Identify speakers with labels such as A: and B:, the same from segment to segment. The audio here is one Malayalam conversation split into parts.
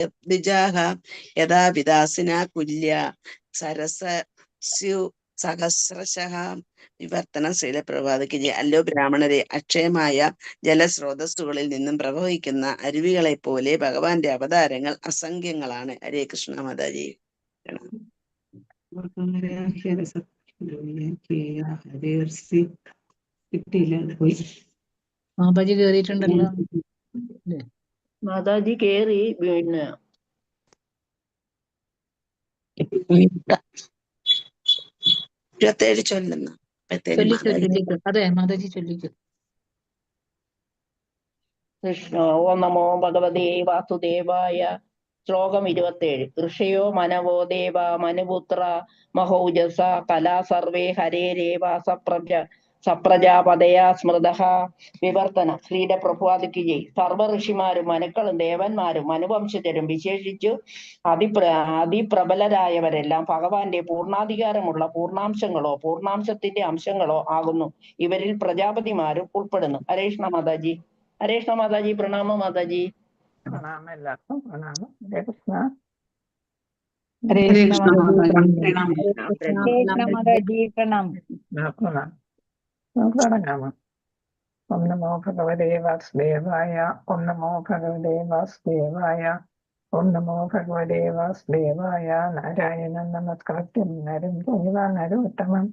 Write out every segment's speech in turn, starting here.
A: ദ്വിജാഹ യഥാ വിദാസിന കുല്യ സരസ്യു സഹസ്രശഃ വിവർത്തനം ശ്രീലപ്രഭാതയ്ക്ക് ജയ. അല്ലോ ബ്രാഹ്മണരെ, അക്ഷയമായ ജലസ്രോതസ്സുകളിൽ നിന്നും പ്രവഹിക്കുന്ന അരുവികളെ പോലെ ഭഗവാന്റെ അവതാരങ്ങൾ അസംഖ്യങ്ങളാണ്. ഹരേ കൃഷ്ണ മാതാജി.
B: മാതാജി കേറിയിട്ടുണ്ടല്ലോ.
C: മാതാജി കേറി വീണ്.
A: 27 ചൊല്ലുന്നു.
B: അതെ മാതാജി ചൊല്ലിക്കോ.
C: കൃഷ്ണ. ഓം നമോ ഭഗവതേ വാസുദേവായ. ശ്ലോകം 27. ഋഷയോ മനവോ ദേവ മനുപുത്ര മഹൗജസ കലാ സർവേ ഹരേരേവ സപ്രജാപതയാ സ്മൃതഃ. വിവർത്തനം ശ്രീയുടെ പ്രഭുവാദിക്ക് ജയ്. സർവ ഋഷിമാരും മനുക്കളും ദേവന്മാരും മനുവംശജരും വിശേഷിച്ചു അതിപ്രബലരായവരെല്ലാം ഭഗവാന്റെ പൂർണ്ണാധികാരമുള്ള പൂർണ്ണാംശങ്ങളോ പൂർണ്ണാംശത്തിന്റെ അംശങ്ങളോ ആകുന്നു. ഇവരിൽ പ്രജാപതിമാരും ഉൾപ്പെടുന്നു. ഹരേ കൃഷ്ണ മാതാജി. ഹരേ കൃഷ്ണ മാതാജി. പ്രണാമ മാതാജി.
D: പ്രണാമം എല്ലാവർക്കും. പ്രണാമം. ഹരേ കൃഷ്ണ.
B: ഹരേ കൃഷ്ണ
E: മാതാജി പ്രണാമം.
D: നമുക്ക് തുടങ്ങാമോ? ഓം നമോ ഭഗവതേ വാസുദേവായ. ഓം നമോ ഭഗവതേ വാസുദേവായ. ഓം നമോ ഭഗവതേ വാസുദേവായ. നാരായണം നമസ്കൃത്യം നരം ചൈവ നരോത്തമം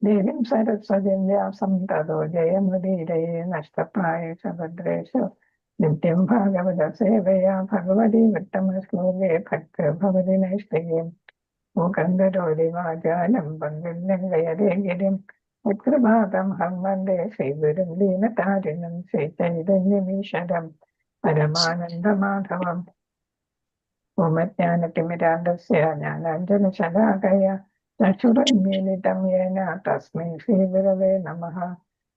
D: ദേവീം സരസ്വതീം വ്യാസം തതോ ജയമുദീരയേ. നഷ്ടപ്രായേഷു ഭദ്രേഷു നിത്യം ഭാഗവത സേവയാ. ഭഗവതി വിട്ടമശ്ലോകേ ഭക്ത ഭവതി നൈഷ്ഠികീം മൂകന്ധരോരി വാചാലം പങ്കുലംഘയരേഗിരിം ഉത്കൃപാദം ഹം വന്ദേ ശ്രീഗുരും ദീനതാരിണം ശ്രീചൈതന്യമീശ്വരം പരമാനന്ദമാധവം. ഓമജ്ഞാനതിമിരാന്ധസ്യ ജ്ഞാനാഞ്ജനശലാകയ ചക്ഷുരുന്മീലിതം യേന തസ്മൈ ശ്രീഗുരവേ നമഃ.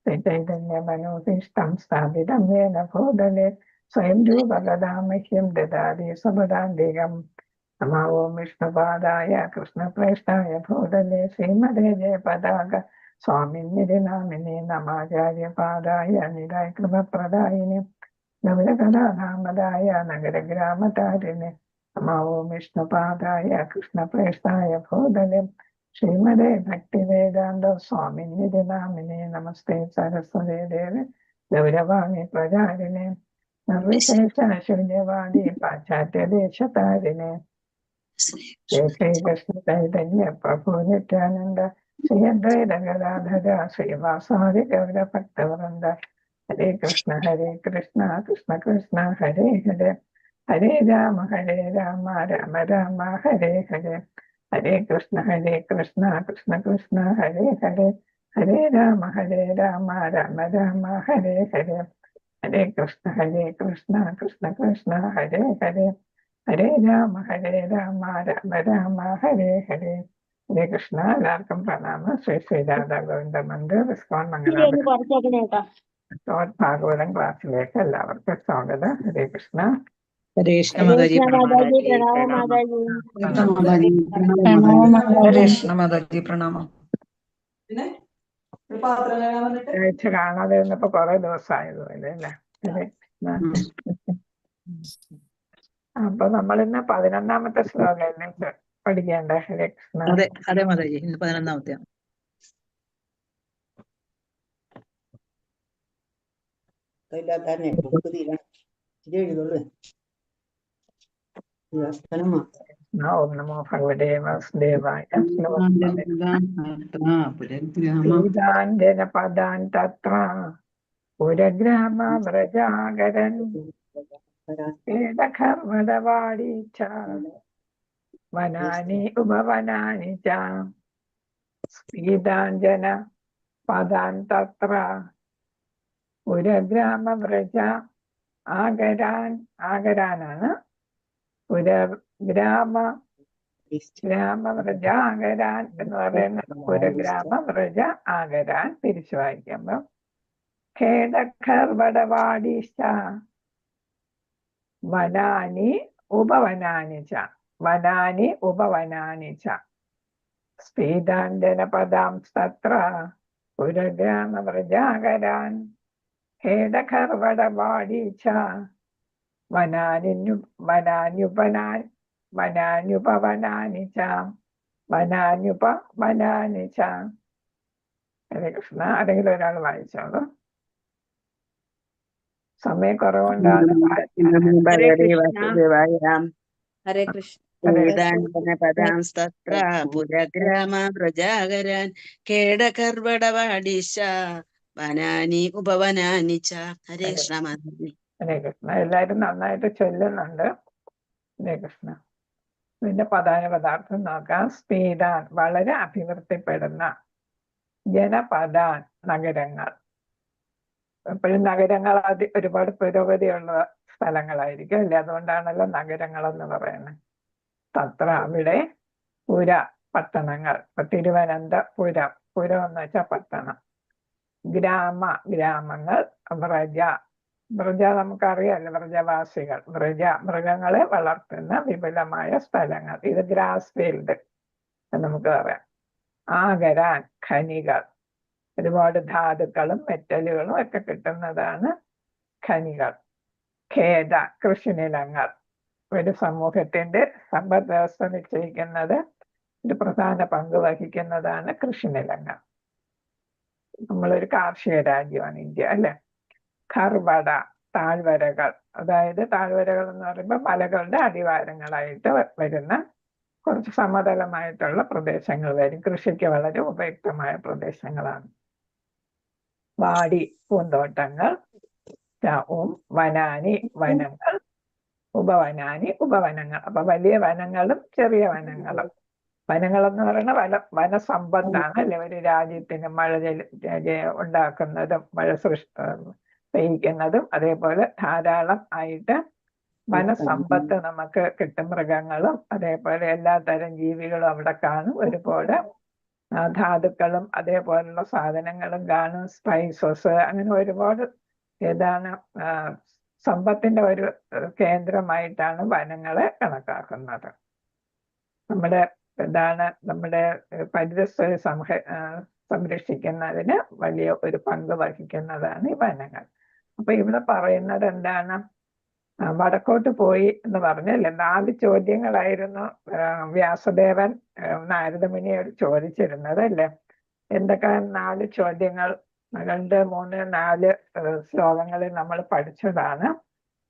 D: ചൈതന്യമനോഭീഷ്ടം സ്ഥാപിതം യേന ഭൂതലേ സ്വയം രൂപഗദാ മഹ്യം ദദാതി സ്വപദാന്തികം. നമോ ഓം വിഷ്ണുപാദായ കൃഷ്ണപ്രേഷ്ഠായ ഭൂതലേ ശ്രീമതേ ജയപതാക സ്വാമിന്നിധി നാമിനെ നമാചാര്യപാദായ നിരായ കൃപപ്രദായിനി ഗൗരകഥാനാമതായ നഗരഗ്രാമതാരിണി. നമോ ഓം വിഷ്ണുപാദായ കൃഷ്ണപ്രേഷ്ഠായ ഭൂതലേ ശ്രീമതേ ഭക്തിവേദാന്ത സ്വാമിന്നിധി നാമിനെ നമസ്തേ സരസ്വതേ ദേവി ഗൗരവാണി പ്രചാരിണേ നിർവിശേഷ ശൂന്യവാദി പാശ്ചാത്യദേശതാരിണേ. ശ്രീകൃഷ്ണ ചൈതന്യ പ്രഭു നിത്യാനന്ദ ശ്രീ അദ്വൈത ഗദാധര ശ്രീവാസാദി ഗൗരഭക്തവൃന്ദ. ഹരേ കൃഷ്ണ കൃഷ്ണ കൃഷ്ണ ഹരേ ഹരേ. ഹരേ രാമ രാമ രാമ ഹരേ ഹരേ. ഹരേ കൃഷ്ണ കൃഷ്ണ കൃഷ്ണ ഹരേ ഹരേ. ഹരേ രാമ രാമ രാമ ഹരേ ഹരേ. ഹരേ കൃഷ്ണ കൃഷ്ണ ഹരേ ഹരേ. ഹരേ രാമ രാമ രാമ ഹരേ ഹരേ. ഹരേ കൃഷ്ണ. എല്ലാവർക്കും പ്രണാമം. ശ്രീ ശ്രീരാധാ ഗോവിന്ദ മന്ദിർ ഇസ്കോൺ മംഗളാപുരം ഭാഗവതം ക്ലാസ്സിലേക്ക് എല്ലാവർക്കും സ്വാഗതം. ഹരേ കൃഷ്ണ.
B: ഹരേ കൃഷ്ണ മാതാജി. പ്രണാമം.
D: ആഴ്ച കാണാതെ വന്നപ്പോ കുറെ ദിവസമായതുപോലെ അല്ലേ. ഹരേ കൃഷ്ണ. അപ്പൊ നമ്മളിന്ന് 11ാമത്തെ ശ്ലോകം പഠിക്കേണ്ട. ഹരേ കൃഷ്ണ.
B: അതെ മാതാജി, ഇന്ന് 11ാമത്തെ.
D: ഓം നമോ ഭഗവതേ വാസുദേവായ. പദാൻ തത്ര പുരഗ്രാമ വ്രജാകരൻ ഖർവദവാടി ച വനാനി ഉപവനാനി ച സ്പീതാഞ്ജന പദാൻ തത്ര പുരഗ്രാമ വ്രജ ആകരാനാണ്. ഗ്രാമവ്രജ ആകരാൻ എന്ന് പറയുന്ന പുരഗ്രാമവ്രജ ആകരാൻ തിരിച്ചു വായിക്കുമ്പോ ഖേദഖർവടവാടീശ വനാനി ഉപവനാനി ച വനാനി ഉപവനാനി ച സ്പീതാഞ്ജന പദാം തത്ര പുരഗ്രാമവ്രജാകരാൻ ഖേദഖർവടവാടീ ച വനാനിനു വനാനുപനാൻ വനാനുപവനാനി ച വനാനുപവനാനി ച. ഹരേ കൃഷ്ണ. ആരെങ്കിലും ഒരാൾ വായിച്ചോളൂ. സമയക്കുറവുകൊണ്ടാണ്
A: ഭഗവതി
E: കൃഷ്ണ.
A: വാസുദേവായ.
E: ഹരേ കൃഷ്ണ.
A: വേദാന്തപദാംസ്തത്ര പുരഗ്രാമ പ്രജാകരാൻ കേടകർവടവാടിശ വനാനി ഉപവനാനി ച. ഹരേ കൃഷ്ണ മാതാജി.
D: ഹരേ കൃഷ്ണ. എല്ലാവരും നന്നായിട്ട് ചൊല്ലുന്നുണ്ട്. ഹരേ കൃഷ്ണ. ഇതിന്റെ പ്രധാന പദാർത്ഥം നോക്കാം. സ്പീഡാൻ വളരെ അഭിവൃദ്ധിപ്പെടുന്ന, ജനപദാൻ നഗരങ്ങൾ. എപ്പോഴും നഗരങ്ങൾ ഒരുപാട് പുരോഗതിയുള്ള സ്ഥലങ്ങളായിരിക്കും അല്ലേ, അതുകൊണ്ടാണല്ലോ നഗരങ്ങൾ എന്ന് പറയുന്നത്. തത്ര അവിടെ, പുര പട്ടണങ്ങൾ. ഇപ്പൊ തിരുവനന്തപുരം, പുരം എന്ന് വെച്ചാൽ പട്ടണം. ഗ്രാമ ഗ്രാമങ്ങൾ. വ്രജ വ്രജ നമുക്കറിയാലോ, വ്രജവാസികൾ. വ്രജ മൃഗങ്ങളെ വളർത്തുന്ന വിപുലമായ സ്ഥലങ്ങൾ. ഇത് ഗ്രാസ് ഫീൽഡ് നമുക്ക് പറയാം. ആഗരാൻ ഖനികൾ. ഒരുപാട് ധാതുക്കളും മെറ്റലുകളും ഒക്കെ കിട്ടുന്നതാണ് ഖനികൾ. ഖേദ കൃഷിനിലങ്ങൾ. ഒരു സമൂഹത്തിന്റെ സമ്പദ് വ്യവസ്ഥ നിശ്ചയിക്കുന്നത് ഒരു പ്രധാന പങ്ക് വഹിക്കുന്നതാണ് കൃഷിനിലങ്ങൾ. നമ്മളൊരു കാർഷിക രാജ്യമാണ് ഇന്ത്യ അല്ലെ. ഖർവട താഴ്വരകൾ. അതായത് താഴ്വരകൾ എന്ന് പറയുമ്പോൾ മലകളുടെ അടിവാരങ്ങളായിട്ട് വരുന്ന കുറച്ച് സമതലമായിട്ടുള്ള പ്രദേശങ്ങൾ വരും. കൃഷിക്ക് വളരെ ഉപയുക്തമായ പ്രദേശങ്ങളാണ്. വാടി പൂന്തോട്ടങ്ങൾ. വനാനി വനങ്ങൾ. ഉപവനാനി ഉപവനങ്ങൾ. അപ്പൊ വലിയ വനങ്ങളും ചെറിയ വനങ്ങളും. വനങ്ങൾ എന്ന് പറയുന്ന വനസമ്പത്താണ് അല്ലെ, ഒരു രാജ്യത്തിന് മഴ ഉണ്ടാക്കുന്നതും മഴ പെയ്യിക്കുന്നതും. അതേപോലെ ധാരാളം ആയിട്ട് വനസമ്പത്ത് നമുക്ക് കിട്ടും. മൃഗങ്ങളും അതേപോലെ എല്ലാ തരം ജീവികളും അവിടെ കാണും. ഒരുപാട് ധാതുക്കളും അതേപോലുള്ള സാധനങ്ങളും കാണും. സ്പൈസസ്, അങ്ങനെ ഒരുപാട് സമ്പത്തിന്റെ ഒരു കേന്ദ്രമായിട്ടാണ് വനങ്ങളെ കണക്കാക്കുന്നത്. നമ്മുടെ പരിസ്ഥിതി സംരക്ഷിക്കുന്നതിന് വലിയ ഒരു പങ്ക് വഹിക്കുന്നതാണ് ഈ വനങ്ങൾ. അപ്പൊ ഇവിടെ പറയുന്നത് എന്താണ്? വടക്കോട്ട് പോയി എന്ന് പറഞ്ഞല്ലേ. 4 ചോദ്യങ്ങളായിരുന്നു വ്യാസദേവൻ നാരദമുനിയോട് ചോദിച്ചിരുന്നത് അല്ലേ. എന്തൊക്കെ 4 ചോദ്യങ്ങൾ? 2, 3, 4 ശ്ലോകങ്ങളിൽ നമ്മൾ പഠിച്ചതാണ്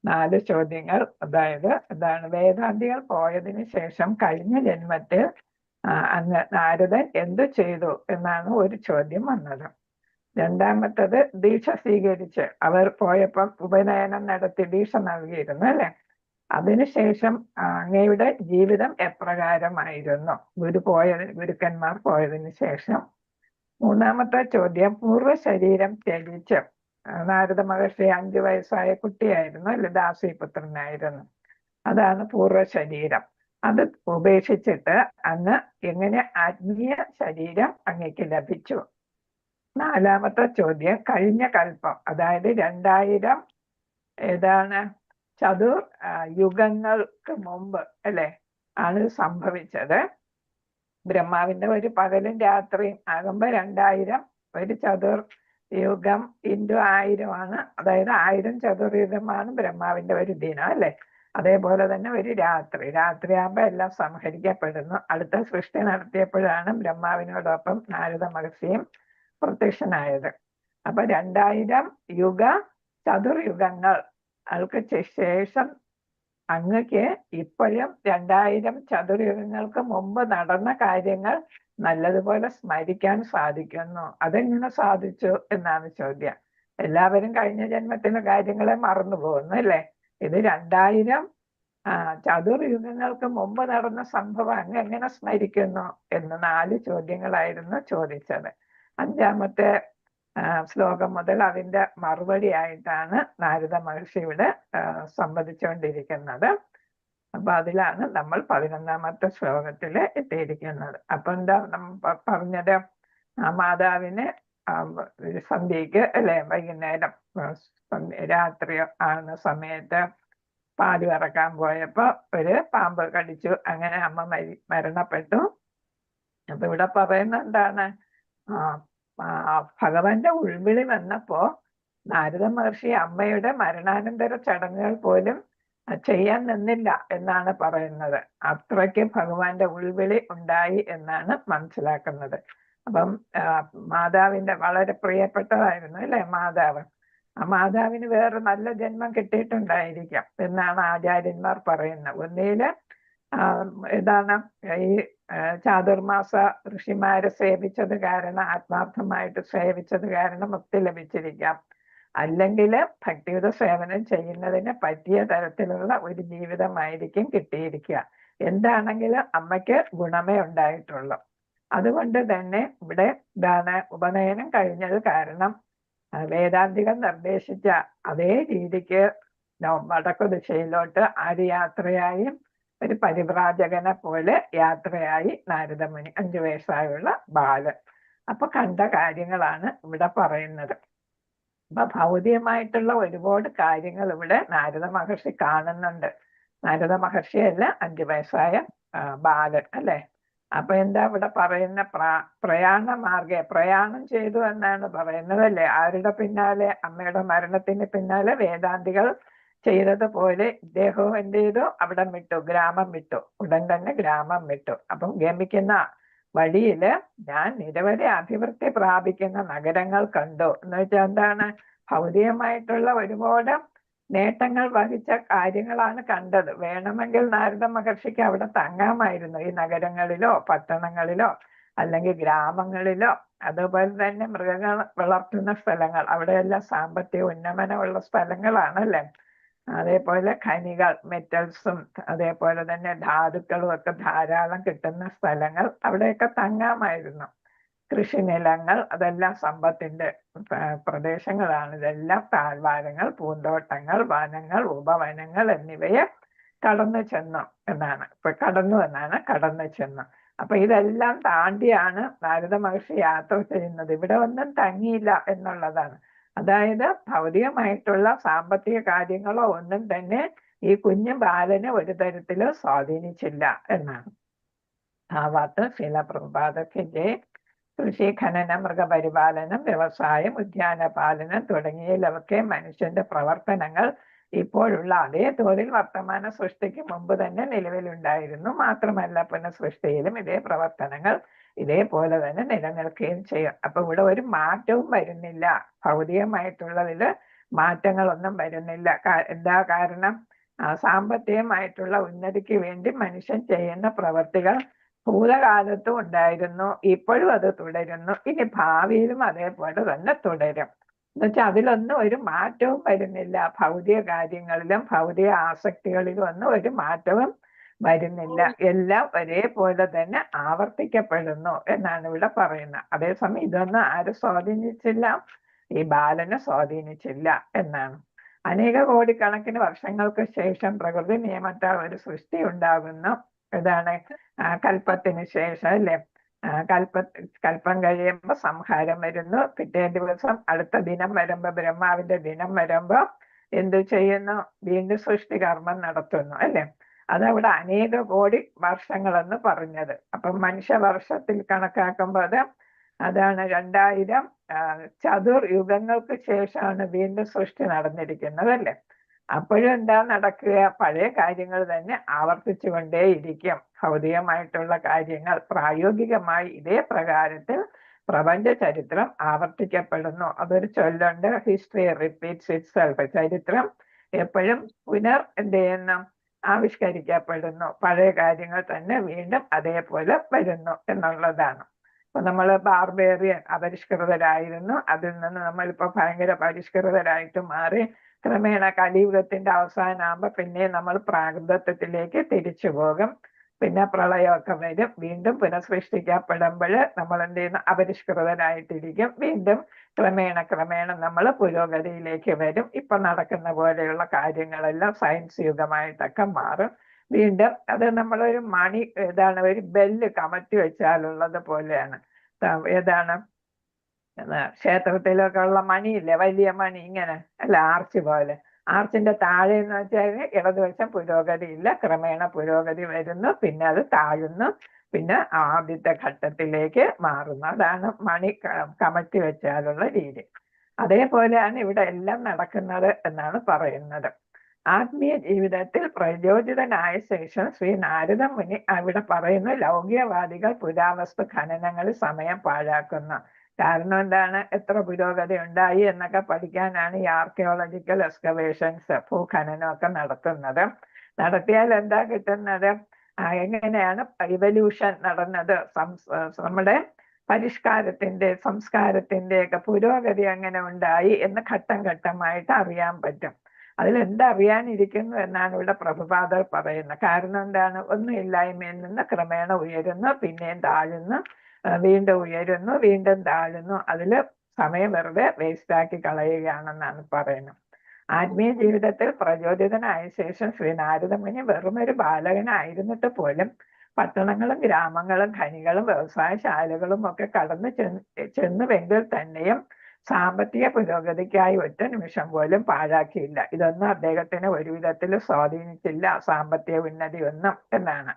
D: 4 ചോദ്യങ്ങൾ. അതായത് എന്താണ്? വേദാന്തികൾ പോയതിനു ശേഷം കഴിഞ്ഞ ജന്മത്തിൽ അങ്ങ് നാരദൻ എന്തു ചെയ്തു എന്നാണ് ഒരു ചോദ്യം വന്നത്. രണ്ടാമത്തത് ദീക്ഷ സ്വീകരിച്ച് അവർ പോയപ്പം ഉപനയനം നടത്തി ദീക്ഷ നൽകിയിരുന്നു അല്ലെ. അതിനുശേഷം അങ്ങയുടെ ജീവിതം എപ്രകാരമായിരുന്നു ഗുരുക്കന്മാർ പോയതിനു ശേഷം. മൂന്നാമത്തെ ചോദ്യം പൂർവ്വ ശരീരം ത്യജിച്ച്, നാരദ മഹർഷി 5 വയസ്സായ കുട്ടിയായിരുന്നു അല്ലെ, ദാസിപുത്രനായിരുന്നു. അതാണ് പൂർവ്വ ശരീരം. അത് ഉപേക്ഷിച്ചിട്ട് അങ്ങ് എങ്ങനെ ആത്മീയ ശരീരം അങ്ങേക്ക് ലഭിച്ചു. നാലാമത്തെ ചോദ്യം കഴിഞ്ഞ കൽപ്പം, അതായത് 2000 യുഗങ്ങൾക്ക് മുമ്പ് അല്ലെ ആണ് സംഭവിച്ചത്. ബ്രഹ്മാവിന്റെ ഒരു പകലും രാത്രിയും ആകുമ്പോ 2000 ഒരു ചതുർയുഗം ഇൻറ്റു 1000 ആണ്. അതായത് 1000 ചതുർയുഗമാണ് ബ്രഹ്മാവിന്റെ ഒരു ദിനം അല്ലെ. അതേപോലെ തന്നെ ഒരു രാത്രിയാകുമ്പോ എല്ലാം സംഹരിക്കപ്പെടുന്നു. അടുത്ത സൃഷ്ടി നടത്തിയപ്പോഴാണ് ബ്രഹ്മാവിനോടൊപ്പം നാരദ മഹർഷിയും പ്രത്യക്ഷനായത്. അപ്പൊ 2000 ചതുർയുഗങ്ങൾ ആൾക്ക് ശേഷം അങ്ങക്ക് ഇപ്പോഴും 2000 ചതുർയുഗങ്ങൾക്ക് മുമ്പ് നടന്ന കാര്യങ്ങൾ നല്ലതുപോലെ സ്മരിക്കാൻ സാധിക്കുന്നു. അതെങ്ങനെ സാധിച്ചു എന്നാണ് ചോദ്യം. എല്ലാവരും കഴിഞ്ഞ ജന്മത്തിലെ കാര്യങ്ങളെ മറന്നു പോകുന്നു അല്ലേ. ഇത് 2000 ചതുർയുഗങ്ങൾക്ക് മുമ്പ് നടന്ന സംഭവം അങ്ങ് എങ്ങനെ സ്മരിക്കുന്നു എന്ന് 4 ചോദ്യങ്ങളായിരുന്നു ചോദിച്ചത്. 5ാമത്തെ ശ്ലോകം മുതൽ അതിന്റെ മറുപടി ആയിട്ടാണ് നാരദ മഹർഷി ഇവിടെ സംവദിച്ചുകൊണ്ടിരിക്കുന്നത്. അപ്പൊ അതിലാണ് നമ്മൾ 11ാമത്തെ ശ്ലോകത്തിൽ എത്തിയിരിക്കുന്നത്. അപ്പൊ എന്താ പറഞ്ഞത്? മാതാവിന് സന്ധ്യയ്ക്ക് അല്ലെ, വൈകുന്നേരം രാത്രി ആകുന്ന സമയത്ത് പാല് കറക്കാൻ പോയപ്പോ ഒരു പാമ്പ് കടിച്ചു. അങ്ങനെ അമ്മ മരണപ്പെട്ടു. അപ്പൊ ഇവിടെ പറയുന്ന എന്താണ്? ഭഗവാന്റെ ഉൾവിളി വന്നപ്പോ നാരദ മഹർഷി അമ്മയുടെ മരണാനന്തര ചടങ്ങുകൾ പോലും ചെയ്യാൻ നിന്നില്ല എന്നാണ് പറയുന്നത്. അത്രയ്ക്ക് ഭഗവാന്റെ ഉൾവിളി ഉണ്ടായി എന്നാണ് മനസ്സിലാക്കുന്നത്. അപ്പം മാതാവിന്റെ വളരെ പ്രിയപ്പെട്ടതായിരുന്നു അല്ലെ മാതാവ്. ആ മാതാവിന് വേറെ നല്ല ജന്മം കിട്ടിയിട്ടുണ്ടായിരിക്കാം എന്നാണ് ആചാര്യന്മാർ പറയുന്നത്. ഒന്നില് ഏതാണ് ഈ ചാതുർമാസ ഋഷിമാരെ സേവിച്ചത് കാരണം, ആത്മാർത്ഥമായിട്ട് സേവിച്ചത് കാരണം മുക്തി ലഭിച്ചിരിക്കാം. അല്ലെങ്കിൽ ഭക്തിയുത സേവനം ചെയ്യുന്നതിന് പറ്റിയ തരത്തിലുള്ള ഒരു ജീവിതമായിരിക്കും കിട്ടിയിരിക്കുക. എന്താണെങ്കിലും അമ്മയ്ക്ക് ഗുണമേ ഉണ്ടായിട്ടുള്ളൂ. അതുകൊണ്ട് തന്നെ ഇവിടെ ഇതാണ് ഉപനയനം കഴിഞ്ഞത് കാരണം വേദാന്തികൾ നിർദ്ദേശിച്ച അതേ രീതിക്ക് വടക്കു ദിശയിലോട്ട് ആര് യാത്രയായി, ഒരു പരിവ്രാജകനെ പോലെ യാത്രയായി നാരദമുനി, 5 വയസ്സായുള്ള ബാലൻ. അപ്പൊ കണ്ട കാര്യങ്ങളാണ് ഇവിടെ പറയുന്നത്. അപ്പൊ ഭൗതികമായിട്ടുള്ള ഒരുപാട് കാര്യങ്ങൾ ഇവിടെ നാരദ മഹർഷി കാണുന്നുണ്ട്. നാരദ മഹർഷിയല്ല, 5 വയസ്സായ ബാലൻ അല്ലെ. അപ്പൊ എന്താ ഇവിടെ പറയുന്ന പ്രയാണ മാർഗെ പ്രയാണം ചെയ്തു എന്നാണ് പറയുന്നത് അല്ലെ. ആരുടെ പിന്നാലെ? അമ്മയുടെ മരണത്തിന് പിന്നാലെ വേദാന്തികൾ ചെയ്തതുപോലെ ഇദ്ദേഹവും എന്ത് ചെയ്തു? അവിടം വിട്ടു, ഗ്രാമം വിട്ടു. ഉടൻ തന്നെ ഗ്രാമം വിട്ടു. അപ്പം ഗമിക്കുന്ന വഴിയില് ഞാൻ നിരവധി അഭിവൃദ്ധി പ്രാപിക്കുന്ന നഗരങ്ങൾ കണ്ടു. എന്ന് വെച്ചാൽ എന്താണ്? ഭൗതികമായിട്ടുള്ള ഒരുപാട് നേട്ടങ്ങൾ വഹിച്ച കാര്യങ്ങളാണ് കണ്ടത്. വേണമെങ്കിൽ നാരദ മഹർഷിക്ക് അവിടെ തങ്ങാമായിരുന്നു, ഈ നഗരങ്ങളിലോ പട്ടണങ്ങളിലോ അല്ലെങ്കിൽ ഗ്രാമങ്ങളിലോ. അതുപോലെ തന്നെ മൃഗങ്ങൾ വളർത്തുന്ന സ്ഥലങ്ങൾ, അവിടെയെല്ലാം സാമ്പത്തിക ഉന്നമനമുള്ള സ്ഥലങ്ങളാണല്ലേ. അതേപോലെ ഖനികൾ, മെറ്റൽസും അതേപോലെ തന്നെ ധാതുക്കളും ഒക്കെ ധാരാളം കിട്ടുന്ന സ്ഥലങ്ങൾ, അവിടെയൊക്കെ തങ്ങാമായിരുന്നു. കൃഷിനിലങ്ങൾ, അതെല്ലാം സമ്പത്തിന്റെ പ്രദേശങ്ങളാണ്. ഇതെല്ലാം താഴ്വാരങ്ങൾ, പൂന്തോട്ടങ്ങൾ, വനങ്ങൾ, ഉപവനങ്ങൾ എന്നിവയെ കടന്നു ചെന്നു എന്നാണ്. കടന്നു ചെന്നു. അപ്പൊ ഇതെല്ലാം താണ്ടിയാണ് നാരദ മഹർഷി യാത്ര ചെയ്യുന്നത്. ഇവിടെ ഒന്നും തങ്ങിയില്ല എന്നുള്ളതാണ്. അതായത് ഭൗതികമായിട്ടുള്ള സാമ്പത്തിക കാര്യങ്ങളോ ഒന്നും തന്നെ ഈ കുഞ്ഞു ബാലനെ ഒരു തരത്തിലും സ്വാധീനിച്ചില്ല എന്നാണ്. ആ വാർത്ത ശീല പ്രഭാതത്തിന്റെ കൃഷി, ഖനനം, മൃഗപരിപാലനം, വ്യവസായം, ഉദ്യാനപാലനം തുടങ്ങിയതിലൊക്കെ മനുഷ്യന്റെ പ്രവർത്തനങ്ങൾ ഇപ്പോഴുള്ള അതേ തോതിൽ വർത്തമാന സൃഷ്ടിക്ക് മുമ്പ് തന്നെ നിലവിലുണ്ടായിരുന്നു. മാത്രമല്ല പുനഃസൃഷ്ടിയിലും ഇതേ പ്രവർത്തനങ്ങൾ ഇതേപോലെ തന്നെ നിലനിൽക്കുകയും ചെയ്യും. അപ്പൊ ഇവിടെ ഒരു മാറ്റവും വരുന്നില്ല. ഭൗതികമായിട്ടുള്ളതില് മാറ്റങ്ങളൊന്നും വരുന്നില്ല. എന്താ കാരണം? സാമ്പത്തികമായിട്ടുള്ള ഉന്നതിക്ക് വേണ്ടി മനുഷ്യൻ ചെയ്യുന്ന പ്രവർത്തികൾ ഭൂതകാലത്തും ഉണ്ടായിരുന്നു, ഇപ്പോഴും അത് തുടരുന്നു, ഇനി ഭാവിയിലും അതേപോലെ തന്നെ തുടരും. എന്നുവെച്ചാൽ അതിലൊന്നും ഒരു മാറ്റവും വരുന്നില്ല. ഭൗതിക കാര്യങ്ങളിലും ഭൗതിക ആസക്തികളിലും ഒന്നും ഒരു മാറ്റവും വരുന്നില്ല. എല്ലാം ഒരേപോലെ തന്നെ ആവർത്തിക്കപ്പെടുന്നു എന്നാണ് ഇവിടെ പറയുന്നത്. അതേസമയം ഇതൊന്നും ആരും സ്വാധീനിച്ചില്ല, ഈ ബാലനെ സ്വാധീനിച്ചില്ല എന്നാണ്. അനേക കോടിക്കണക്കിന് വർഷങ്ങൾക്ക് ശേഷം പ്രകൃതി നിയമത്താൽ ഒരു സൃഷ്ടി ഉണ്ടാകുന്നു. ഇതാണ് കൽപ്പത്തിന് ശേഷം അല്ലെ. കൽപ്പം കഴിയുമ്പോ സംഹാരം വരുന്നു. പിറ്റേ ദിവസം അടുത്ത ദിനം വരുമ്പോ, ബ്രഹ്മാവിന്റെ ദിനം വരുമ്പോ എന്ത് ചെയ്യുന്നു? വീണ്ടും സൃഷ്ടി കർമ്മം നടത്തുന്നു അല്ലെ. അതവിടെ അനേക കോടി വർഷങ്ങളെന്ന് പറഞ്ഞത്. അപ്പൊ മനുഷ്യവർഷത്തിൽ കണക്കാക്കുമ്പോൾ അതാണ് 2000 ചതുർയുഗങ്ങൾക്ക് ശേഷമാണ് വീണ്ടും സൃഷ്ടി നടന്നിരിക്കുന്നത് അല്ലെ. അപ്പോഴും എന്താ നടക്കുക? പഴയ കാര്യങ്ങൾ തന്നെ ആവർത്തിച്ചു കൊണ്ടേയിരിക്കും. ഭൗതികമായിട്ടുള്ള കാര്യങ്ങൾ പ്രായോഗികമായി ഇതേ പ്രകാരത്തിൽ പ്രപഞ്ച ചരിത്രം ആവർത്തിക്കപ്പെടുന്നു. അതൊരു ചൊല്ലുണ്ട്, ഹിസ്റ്ററി റിപ്പീറ്റ്സ് ഇറ്റ്സെൽഫ്. ചരിത്രം എപ്പോഴും എന്ത് ചെയ്യുന്നു? ആവിഷ്കരിക്കപ്പെടുന്നു. പഴയ കാര്യങ്ങൾ തന്നെ വീണ്ടും അതേപോലെ വരുന്നു എന്നുള്ളതാണ്. ഇപ്പൊ നമ്മൾ ബാർബേറിയൻ അപരിഷ്കൃതരായിരുന്നു, അതിൽ നിന്ന് നമ്മളിപ്പോ ഭയങ്കര പരിഷ്കൃതരായിട്ട് മാറി. ക്രമേണ കലിയുഗത്തിന്റെ അവസാനമാകുമ്പോ പിന്നെ നമ്മൾ പ്രാകൃതത്വത്തിലേക്ക് തിരിച്ചു പോകും. പിന്നെ പ്രളയമൊക്കെ വരും. വീണ്ടും പുനഃസൃഷ്ടിക്കപ്പെടുമ്പോൾ നമ്മൾ എന്ത് ചെയ്യുന്നു? അപരിഷ്കൃതരായിട്ടിരിക്കും. വീണ്ടും ക്രമേണ നമ്മൾ പുരോഗതിയിലേക്ക് വരും. ഇപ്പൊ നടക്കുന്ന പോലെയുള്ള കാര്യങ്ങളെല്ലാം സയൻസ് യുഗമായിട്ടൊക്കെ മാറും. വീണ്ടും അത് നമ്മളൊരു മണി, ഒരു ബെല്ല് കമത്തി വെച്ചാലുള്ളത് പോലെയാണ്. ഏതാണ് ക്ഷേത്രത്തിലൊക്കെ ഉള്ള മണിയില്ലേ, വലിയ മണി ഇങ്ങനെ അല്ല, ആർച്ച് പോലെ. ആർച്ചിന്റെ താഴെ എന്ന് വെച്ചാൽ ഇടതുവശം പുരോഗതിയില്ല, ക്രമേണ പുരോഗതി വരുന്നു, പിന്നെ അത് താഴുന്നു, പിന്നെ ആദ്യത്തെ ഘട്ടത്തിലേക്ക് മാറുന്നു. അതാണ് മണി കമത്തി വെച്ചാലുള്ള രീതി. അതേപോലെയാണ് ഇവിടെ എല്ലാം നടക്കുന്നത് എന്നാണ് പറയുന്നത്. ആത്മീയ ജീവിതത്തിൽ പ്രചോദിതനായ ശേഷം ശ്രീ നാരദ മുനി അവിടെ പറയുന്നു, ലൗകികവാദികൾ പുരാവസ്തു ഖനനങ്ങളിൽ സമയം പാഴാക്കുന്നു. കാരണം എന്താണ്? എത്ര പുരോഗതി ഉണ്ടായി എന്നൊക്കെ പഠിക്കാനാണ് ഈ ആർക്കിയോളജിക്കൽ എക്സ്കവേഷൻസ്, ഭൂഖനനമൊക്കെ നടത്തുന്നത്. നടത്തിയാൽ എന്താ കിട്ടുന്നത്? എങ്ങനെയാണ് ഇവല്യൂഷൻ നടന്നത്, നമ്മുടെ സംസ്കാരത്തിന്റെ ഒക്കെ പുരോഗതി എങ്ങനെ ഉണ്ടായി എന്ന് ഘട്ടം ഘട്ടമായിട്ട് അറിയാൻ പറ്റും. അതിലെന്തറിയാനിരിക്കുന്നു എന്നാണ് ഇവിടെ പ്രഭുപാദർ പറയുന്നത്. കാരണം എന്താണ്? ഒന്നുമില്ലായ്മയിൽ നിന്ന് ക്രമേണ ഉയരുന്നു, പിന്നെയും താഴുന്നു, വീണ്ടും ഉയരുന്നു, വീണ്ടും താഴുന്നു. അതില് സമയം വെറുതെ വേസ്റ്റാക്കി കളയുകയാണെന്നാണ് പറയുന്നത്. ആത്മീയ ജീവിതത്തിൽ പ്രചോദിതനായ ശേഷം ശ്രീ നാരദമുനി വെറുമൊരു ബാലകനായിരുന്നിട്ട് പോലും പട്ടണങ്ങളും ഗ്രാമങ്ങളും ഖനികളും വ്യവസായശാലകളും ഒക്കെ കടന്നു ചെന്നുവെങ്കിൽ തന്നെയും സാമ്പത്തിക പുരോഗതിക്കായി ഒറ്റ നിമിഷം പോലും പാഴാക്കിയില്ല. ഇതൊന്നും അദ്ദേഹത്തിന് ഒരു വിധത്തിൽ സ്വാധീനിച്ചില്ല, സാമ്പത്തിക ഉന്നതി ഒന്നും എന്നാണ്.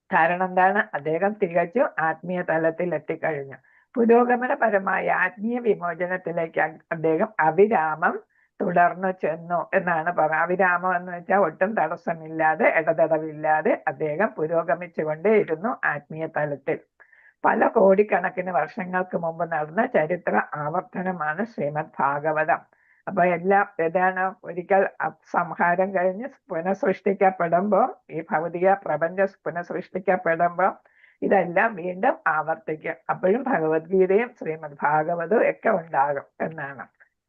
D: കാരണം എന്താണ്? അദ്ദേഹം തികച്ചും ആത്മീയ തലത്തിൽ എത്തിക്കഴിഞ്ഞു. പുരോഗമനപരമായ ആത്മീയ വിമോചനത്തിലേക്ക് അദ്ദേഹം അവിരാമം തുടർന്നു ചെന്നു എന്നാണ് പറയുന്നത്. അവിരാമം എന്ന് വെച്ചാൽ ഒട്ടും തടസ്സമില്ലാതെ, ഇടതടവില്ലാതെ അദ്ദേഹം പുരോഗമിച്ചുകൊണ്ടേയിരുന്നു ആത്മീയ തലത്തിൽ. പല കോടിക്കണക്കിന് വർഷങ്ങൾക്ക് മുമ്പ് നടന്ന ചരിത്ര ആവർത്തനമാണ് ശ്രീമദ് ഭാഗവതം. അപ്പൊ എല്ലാം ഏതാണ്? ഒരിക്കൽ സംഹാരം കഴിഞ്ഞ് പുനഃസൃഷ്ടിക്കപ്പെടുമ്പോൾ, ഈ ഭൗതിക പ്രപഞ്ചം പുനഃസൃഷ്ടിക്കപ്പെടുമ്പോൾ ഇതെല്ലാം വീണ്ടും ആവർത്തിക്കും. അപ്പോഴും ഭഗവത്ഗീതയും ശ്രീമദ് ഭാഗവതവും ഒക്കെ ഉണ്ടാകും എന്നാണ്.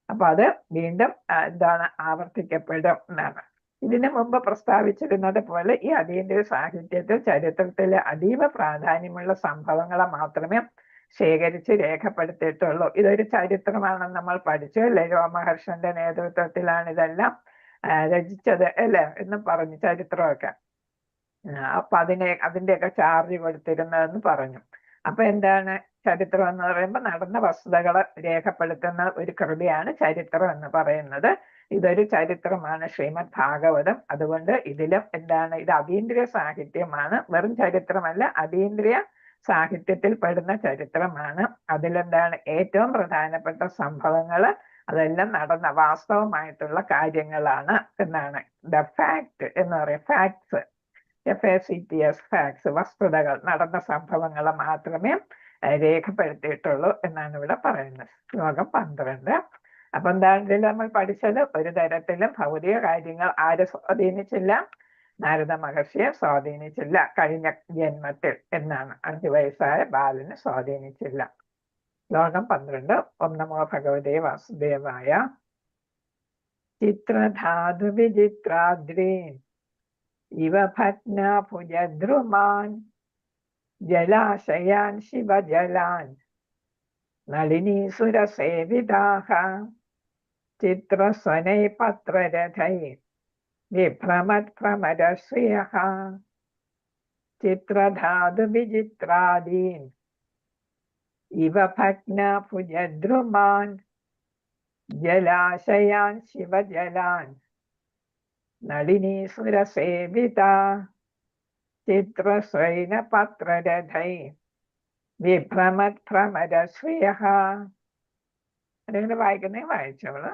D: അപ്പൊ അത് വീണ്ടും എന്താണ്? ആവർത്തിക്കപ്പെടും എന്നാണ്. ഇതിനു മുമ്പ് പ്രസ്താവിച്ചിരുന്നത് പോലെ ഈ അതീന്ദ്രിയ സാഹിത്യത്തിൽ ചരിത്രത്തിലെ അതീവ പ്രാധാന്യമുള്ള സംഭവങ്ങളെ മാത്രമേ ശേഖരിച്ച് രേഖപ്പെടുത്തിയിട്ടുള്ളൂ. ഇതൊരു ചരിത്രമാണെന്ന് നമ്മൾ പഠിച്ചു അല്ലെ? രോമഹർഷന്റെ നേതൃത്വത്തിലാണ് ഇതെല്ലാം രചിച്ചത് അല്ലെ എന്ന് പറഞ്ഞു, ചരിത്രമൊക്കെ. അപ്പൊ അതിന്റെയൊക്കെ ചാർജ് കൊടുത്തിരുന്നതെന്ന് പറഞ്ഞു. അപ്പൊ എന്താണ് ചരിത്രം എന്ന് പറയുമ്പോൾ? നടന്ന വസ്തുതകളെ രേഖപ്പെടുത്തുന്ന ഒരു കൃതിയാണ് ചരിത്രം എന്ന് പറയുന്നത്. ഇതൊരു ചരിത്രമാണ് ശ്രീമദ് ഭാഗവതം. അതുകൊണ്ട് ഇതിലും എന്താണ്? ഇത് അതീന്ദ്രിയ സാഹിത്യമാണ്, വെറും ചരിത്രമല്ല, അതീന്ദ്രിയ സാഹിത്യത്തിൽ പെടുന്ന ചരിത്രമാണ്. അതിലെന്താണ്? ഏറ്റവും പ്രധാനപ്പെട്ട സംഭവങ്ങൾ അതെല്ലാം നടന്ന വാസ്തവമായിട്ടുള്ള കാര്യങ്ങളാണ് എന്നാണ്. ദ ഫാക്ട് എന്ന് പറയും, ഫാക്ട്സ്, FACTS, ഫാക്ട്സ്, വസ്തുതകൾ, നടന്ന സംഭവങ്ങൾ മാത്രമേ രേഖപ്പെടുത്തിയിട്ടുള്ളൂ എന്നാണ് ഇവിടെ പറയുന്നത്. ശ്ലോകം 12. അപ്പൊ എന്താണ് ഇതിൽ നമ്മൾ പഠിച്ചത്? ഒരു തരത്തിലും ഭൗതിക കാര്യങ്ങൾ ആരെ സ്വാധീനിച്ചില്ല? നാരദ മഹർഷിയെ സ്വാധീനിച്ചില്ല കഴിഞ്ഞ ജന്മത്തിൽ എന്നാണ്. 5 വയസ്സായ ബാലന് സ്വാധീനിച്ചില്ല. ശ്ലോകം 12. ഓം നമോ ഭഗവതേ വാസുദേവായ. ചിത്രധാതു വിചിത്രാദ്രീൻ ഇവ ഭഗ്ന ഭുജദ്രുമാൻ ജലാശയാൻ ശിവജലാൻ നളിനീസുരസേവിതാഃ ചിത്രസ്വനൈ പത്രരഥൈ വിഭ്രമത്ഭ്രമരശ്രിയഃ ചിത്രധാതു വിചിത്രാദീൻ ഇവ ഭഗ്ന ഭുജദ്രുമാൻ ജലാശയാൻ ശിവജലാൻ നളിനീസുരസേവിതാ ചിത്രസ്വൈന പത്രരഥൈ വിഭ്രമത്ഭ്രമരശ്രിയഃ. അതെങ്ങനെ വായിക്കുന്നേ? വായിച്ചോളൂ.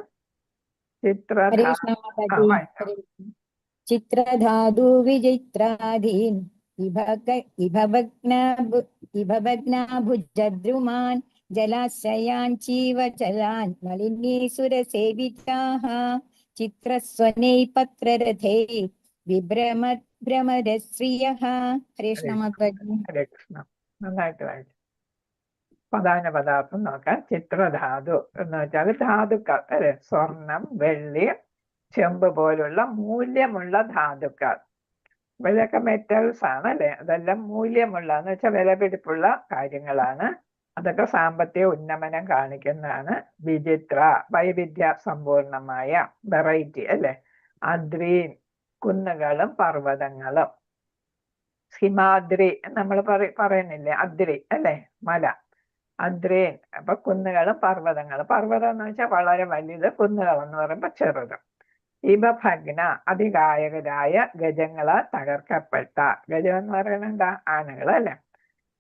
E: ചിത്രധാതു വിചിത്രാദീൻ ഇഭഭഗ്നാഭുജദ്രുമാൻ ജലാശയാൻ ചീവചലാൻ നളിനീസുരസേവിതാഃ ചിത്രസ്വനൈ പത്രരഥൈ വിഭ്രമദ്ഭ്രമരശ്രിയഃ. ഹരേ കൃഷ്ണ മാതാജി.
D: ഹരേ കൃഷ്ണ. നന്നായിട്ട് വായിച്ചു. പ്രധാന പദാർത്ഥം നോക്കാം. ചിത്രധാതു എന്ന് വെച്ചാൽ ധാതുക്കൾ അല്ലെ? സ്വർണം, വെള്ളി, ചെമ്പ് പോലുള്ള മൂല്യമുള്ള ധാതുക്കൾ. ഇവയൊക്കെ മെറ്റൽസ് ആണ് അല്ലെ? അതെല്ലാം മൂല്യമുള്ള എന്ന് വെച്ചാൽ വിലപിടിപ്പുള്ള കാര്യങ്ങളാണ്. അതൊക്കെ സാമ്പത്തിക ഉന്നമനം കാണിക്കുന്നതാണ്. വിചിത്ര, വൈവിധ്യ സമ്പൂർണമായ, വെറൈറ്റി അല്ലെ? അദ്രീൻ, കുന്നുകളും പർവ്വതങ്ങളും. ഹിമാദ്രി നമ്മൾ പറയുന്നില്ലേ? അദ്രി അല്ലെ? മല. അദ്രീൻ. അപ്പൊ കുന്നുകളും പർവ്വതങ്ങളും. പർവ്വതം എന്ന് വെച്ചാൽ വളരെ വലുത്, കുന്നുകൾ എന്ന് പറയുമ്പോ ചെറുത്. ഇവഭഗ്ന, അതികായകരായ ഗജങ്ങളാൽ തകർക്കപ്പെട്ട. ഗജം എന്ന് പറയുന്നത് എന്താ? ആനകൾ അല്ലെ?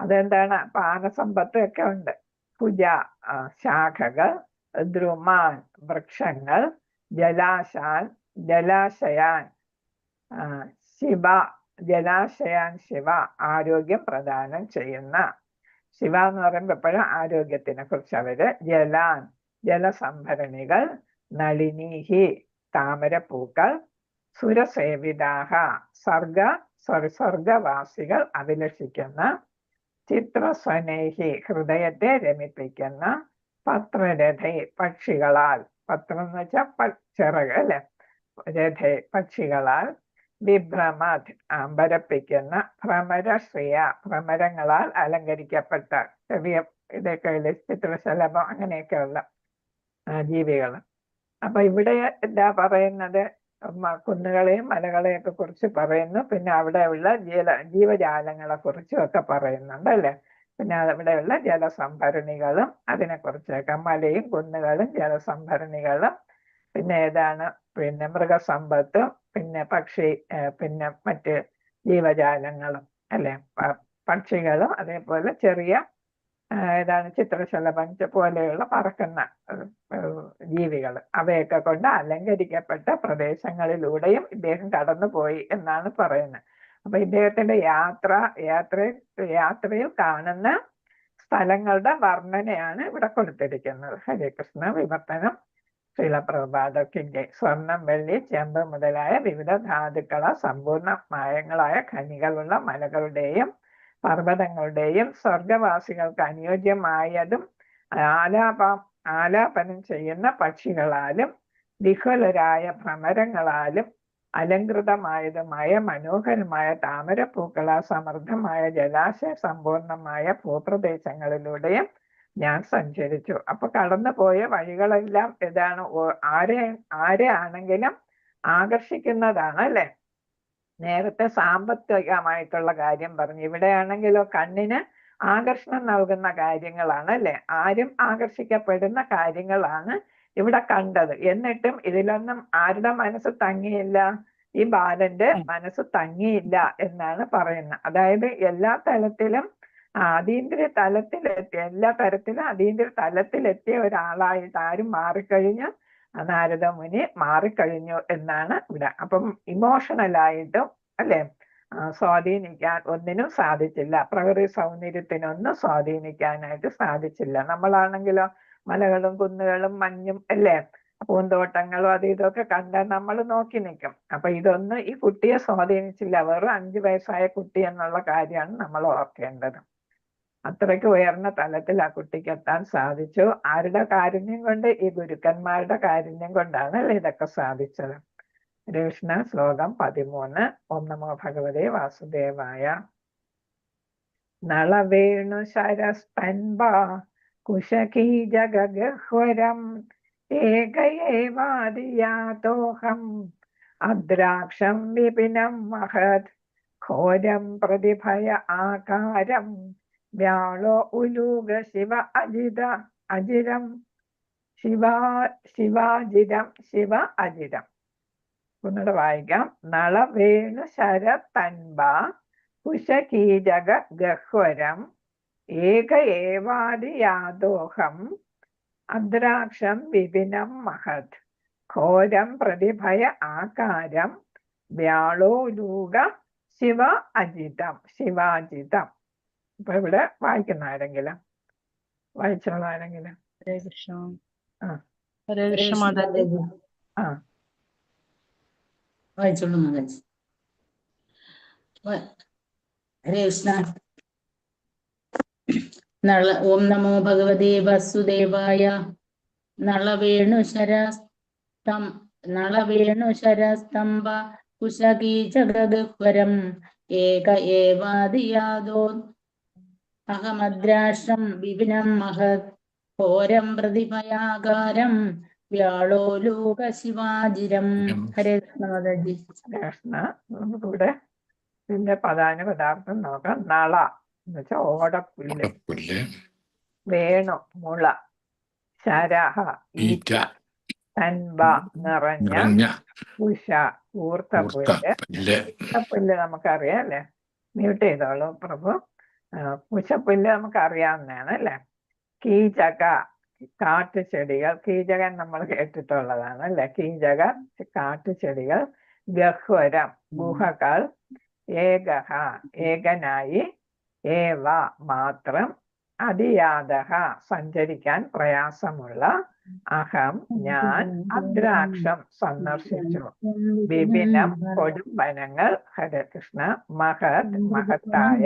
D: അതെന്താണ്? അപ്പൊ ആനസമ്പത്ത് ഒക്കെ ഉണ്ട്. ഭുജ, ശാഖകൾ, ദ്രുമാൻ, വൃക്ഷങ്ങൾ, ജലാശാൻ, ജലാശയാൻ ശിവ, ജലാശയാൻ ശിവ, ആരോഗ്യം പ്രദാനം ചെയ്യുന്ന. ശിവ എന്ന് പറയുമ്പോൾ എപ്പോഴും ആരോഗ്യത്തിനെ കുറിച്ച് അവര്. ജലാൻ, ജലസംഭരണികൾ. നളിനീഹി, താമരപ്പൂക്കൾ. സുരസേവിതാഹ, സ്വർഗവാസികൾ അഭിലഷിക്കുന്ന. ചിത്രസ്വനേഹി, ഹൃദയത്തെ രമിപ്പിക്കുന്ന. പത്രരഥേ, പക്ഷികളാൽ. പത്രം എന്ന് വെച്ചാൽ ചിറക് അല്ലെ. രഥേ, പക്ഷികളാൽ. വിഭ്രമത്, അമ്പരപ്പിക്കുന്ന. ഭ്രമരശ്രിയ, ഭ്രമരങ്ങളാൽ അലങ്കരിക്കപ്പെട്ട. ചെറിയ ഇതൊക്കെ ചിത്രശലഭം അങ്ങനെയൊക്കെയുള്ള ജീവികൾ. അപ്പൊ ഇവിടെ എന്താ പറയുന്നത്? കുന്നുകളെയും മലകളെയൊക്കെ കുറിച്ച് പറയുന്നു. പിന്നെ അവിടെയുള്ള ജീവജാലങ്ങളെ കുറിച്ചും ഒക്കെ പറയുന്നുണ്ട് അല്ലെ. പിന്നെ അവിടെയുള്ള ജലസംഭരണികളും അതിനെ കുറിച്ചൊക്കെ. മലയും കുന്നുകളും ജലസംഭരണികളും. പിന്നെ ഏതാണ്? പിന്നെ മൃഗസമ്പത്തും, പിന്നെ പിന്നെ മറ്റ് ജീവജാലങ്ങളും അല്ലെ. പക്ഷികളും അതേപോലെ ചെറിയ ഏതാണ് ചിത്രശലഭം പോലെയുള്ള പറക്കുന്ന ജീവികൾ. അവയൊക്കെ കൊണ്ട് അലങ്കരിക്കപ്പെട്ട പ്രദേശങ്ങളിലൂടെയും ഇദ്ദേഹം കടന്നുപോയി എന്നാണ് പറയുന്നത്. അപ്പൊ ഇദ്ദേഹത്തിന്റെ യാത്രയിൽ കാണുന്ന സ്ഥലങ്ങളുടെ വർണ്ണനയാണ് ഇവിടെ കൊടുത്തിരിക്കുന്നത്. ഹരേ കൃഷ്ണ. വിവർത്തനം ശ്രീല പ്രഭുപാദത്തിന്റെ. സ്വർണം, വെള്ളി, ചെമ്പ് മുതലായ വിവിധ ധാതുക്കള സമ്പൂർണ്ണ മായങ്ങളായ ഖനികളുള്ള മലകളുടെയും പർവ്വതങ്ങളുടെയും സ്വർഗവാസികൾക്ക് അനുയോജ്യമായതും ആലാപനം ചെയ്യുന്ന പക്ഷികളാലും വിഹുലരായ ഭ്രമരങ്ങളാലും അലങ്കൃതമായതുമായ മനോഹരമായ താമരപ്പൂക്കളാൽ സമൃദ്ധമായ ജലാശയ സമ്പൂർണമായ ഭൂപ്രദേശങ്ങളിലൂടെയും ഞാൻ സഞ്ചരിച്ചു. അപ്പൊ കടന്നുപോയ വഴികളെല്ലാം ഏതാണ്? ആരെ ആണെങ്കിലും ആകർഷിക്കുന്നതാണ് അല്ലെ. നേരത്തെ സാമ്പത്തികമായിട്ടുള്ള കാര്യം പറഞ്ഞു. ഇവിടെയാണെങ്കിലോ കണ്ണിന് ആകർഷണം നൽകുന്ന കാര്യങ്ങളാണ് അല്ലെ. ആരും ആകർഷിക്കപ്പെടുന്ന കാര്യങ്ങളാണ് ഇവിടെ കണ്ടത്. എന്നിട്ടും ഇതിലൊന്നും ആരുടെ മനസ്സ് തങ്ങിയില്ല? ഈ ബാലന്റെ മനസ്സ് തങ്ങിയില്ല എന്നാണ് പറയുന്നത്. അതായത് എല്ലാ തലത്തിലും അതീന്ദ്രിയ തലത്തിലെത്തിയ, എല്ലാ തരത്തിലും അതീന്ദ്രിയ തലത്തിലെത്തിയ ഒരാളായിട്ട് ആരും മാറിക്കഴിഞ്ഞു? നാരദ മുനി മാറിക്കഴിഞ്ഞു എന്നാണ് ഇവിടെ. അപ്പം ഇമോഷണലായിട്ടും അല്ലെ സ്വാധീനിക്കാൻ ഒന്നിനും സാധിച്ചില്ല. പ്രകൃതി സൗന്ദര്യത്തിനൊന്നും സ്വാധീനിക്കാനായിട്ട് സാധിച്ചില്ല. നമ്മളാണെങ്കിലോ മലകളും കുന്നുകളും മഞ്ഞും അല്ലേ പൂന്തോട്ടങ്ങളും അത് ഇതൊക്കെ കണ്ടാൽ നമ്മൾ നോക്കി നിൽക്കും. അപ്പൊ ഇതൊന്നും ഈ കുട്ടിയെ സ്വാധീനിച്ചില്ല. വെറും 5 വയസ്സായ കുട്ടി എന്നുള്ള കാര്യമാണ് നമ്മൾ ഓർക്കേണ്ടത്. അത്രയ്ക്ക് ഉയർന്ന തലത്തിൽ ആ കുട്ടിക്ക് എത്താൻ സാധിച്ചു. ആരുടെ കാരുണ്യം കൊണ്ട്? ഈ ഗുരുക്കന്മാരുടെ കാരുണ്യം കൊണ്ടാണ് ഇതൊക്കെ സാധിച്ചത്. കൃഷ്ണ. ശ്ലോകം 13. ഓം നമോ ഭഗവതേ വാസുദേവായ. നളവേണു ശരസ്തൻവ കുശകീജഗഹ്വരം ഏകയേവാദിയാതോഹം അദ്രാക്ഷം വിപിനം മഹത് ഘോരം പ്രതിഭയ ആകാരം വ്യാളോ ഉലൂക ശിവ അജിരം ശിവ അജിരം. ഒന്നുകൂടെ വായിക്കാം. നളവേണു ശരതൻവ കുശകീജക ഗഹ്വരം ഏക ഏവാദിയാദോഹം അദ്രാക്ഷം വിപിനം മഹത് ഘോരം പ്രതിഭയ ആകാരം വ്യാളോലൂക ശിവാജിതം. ഇപ്പൊ ഇവിടെ വായിക്കുന്ന ആരെങ്കിലും? വായിച്ചുള്ള ആരെങ്കിലും?
B: ഹരേ കൃഷ്ണ.
D: ആ
B: ഹരേ കൃഷ്ണ മാതാജി.
D: ആ
F: വായിച്ചോളൂ മാതാജി. ഹരേ കൃഷ്ണ. ഓം നമോ ഭഗവതേ വസുദേവായ. നളവേണുശരസ്തംഭ കുശകീചഗഹ്വരം ഏക ഏവാദിയാദോ അഹമദ്രാക്ഷം വിപിനം മഹത് ഘോരം പ്രതിഭയാകാരം വ്യാളോലൂക ശിവാജിരം. ഹരേ കൃഷ്ണ മാതാജി.
D: കൃഷ്ണ. നമുക്കിവിടെ ഇതിന്റെ പ്രധാന പദാർത്ഥം നോക്കാം. നള എന്ന് വെച്ചാൽ ഓടപ്പുല്ല്, വേണു മുള, ശരഹ ഈറ്റ, തൻബ നിറഞ്ഞ, കുശ കൂർത്ത പുല്ല്. പുല്ല് നമുക്കറിയാം അല്ലെ. മ്യൂട്ട് ചെയ്തോളൂ പ്രഭു. കുശപ്പുല്ല് നമുക്ക് അറിയാവുന്നതാണ് അല്ലെ. കീചക കാട്ടുചെടികൾ, കീചകൻ നമ്മൾ കേട്ടിട്ടുള്ളതാണ് അല്ലെ, കീചക കാട്ടുചെടികൾ, ഗഹ്വരം ഗുഹകൾ, ഏകഹ ഏകനായി, ഏവ മാത്രം, അതിയാതഹ സഞ്ചരിക്കാൻ പ്രയാസമുള്ള, അഹം ഞാൻ, അദ്രാക്ഷം സന്ദർശിച്ചു, വിപിനം കൊടും വനങ്ങൾ, ഹരേ കൃഷ്ണ, മഹത് മഹത്തായ,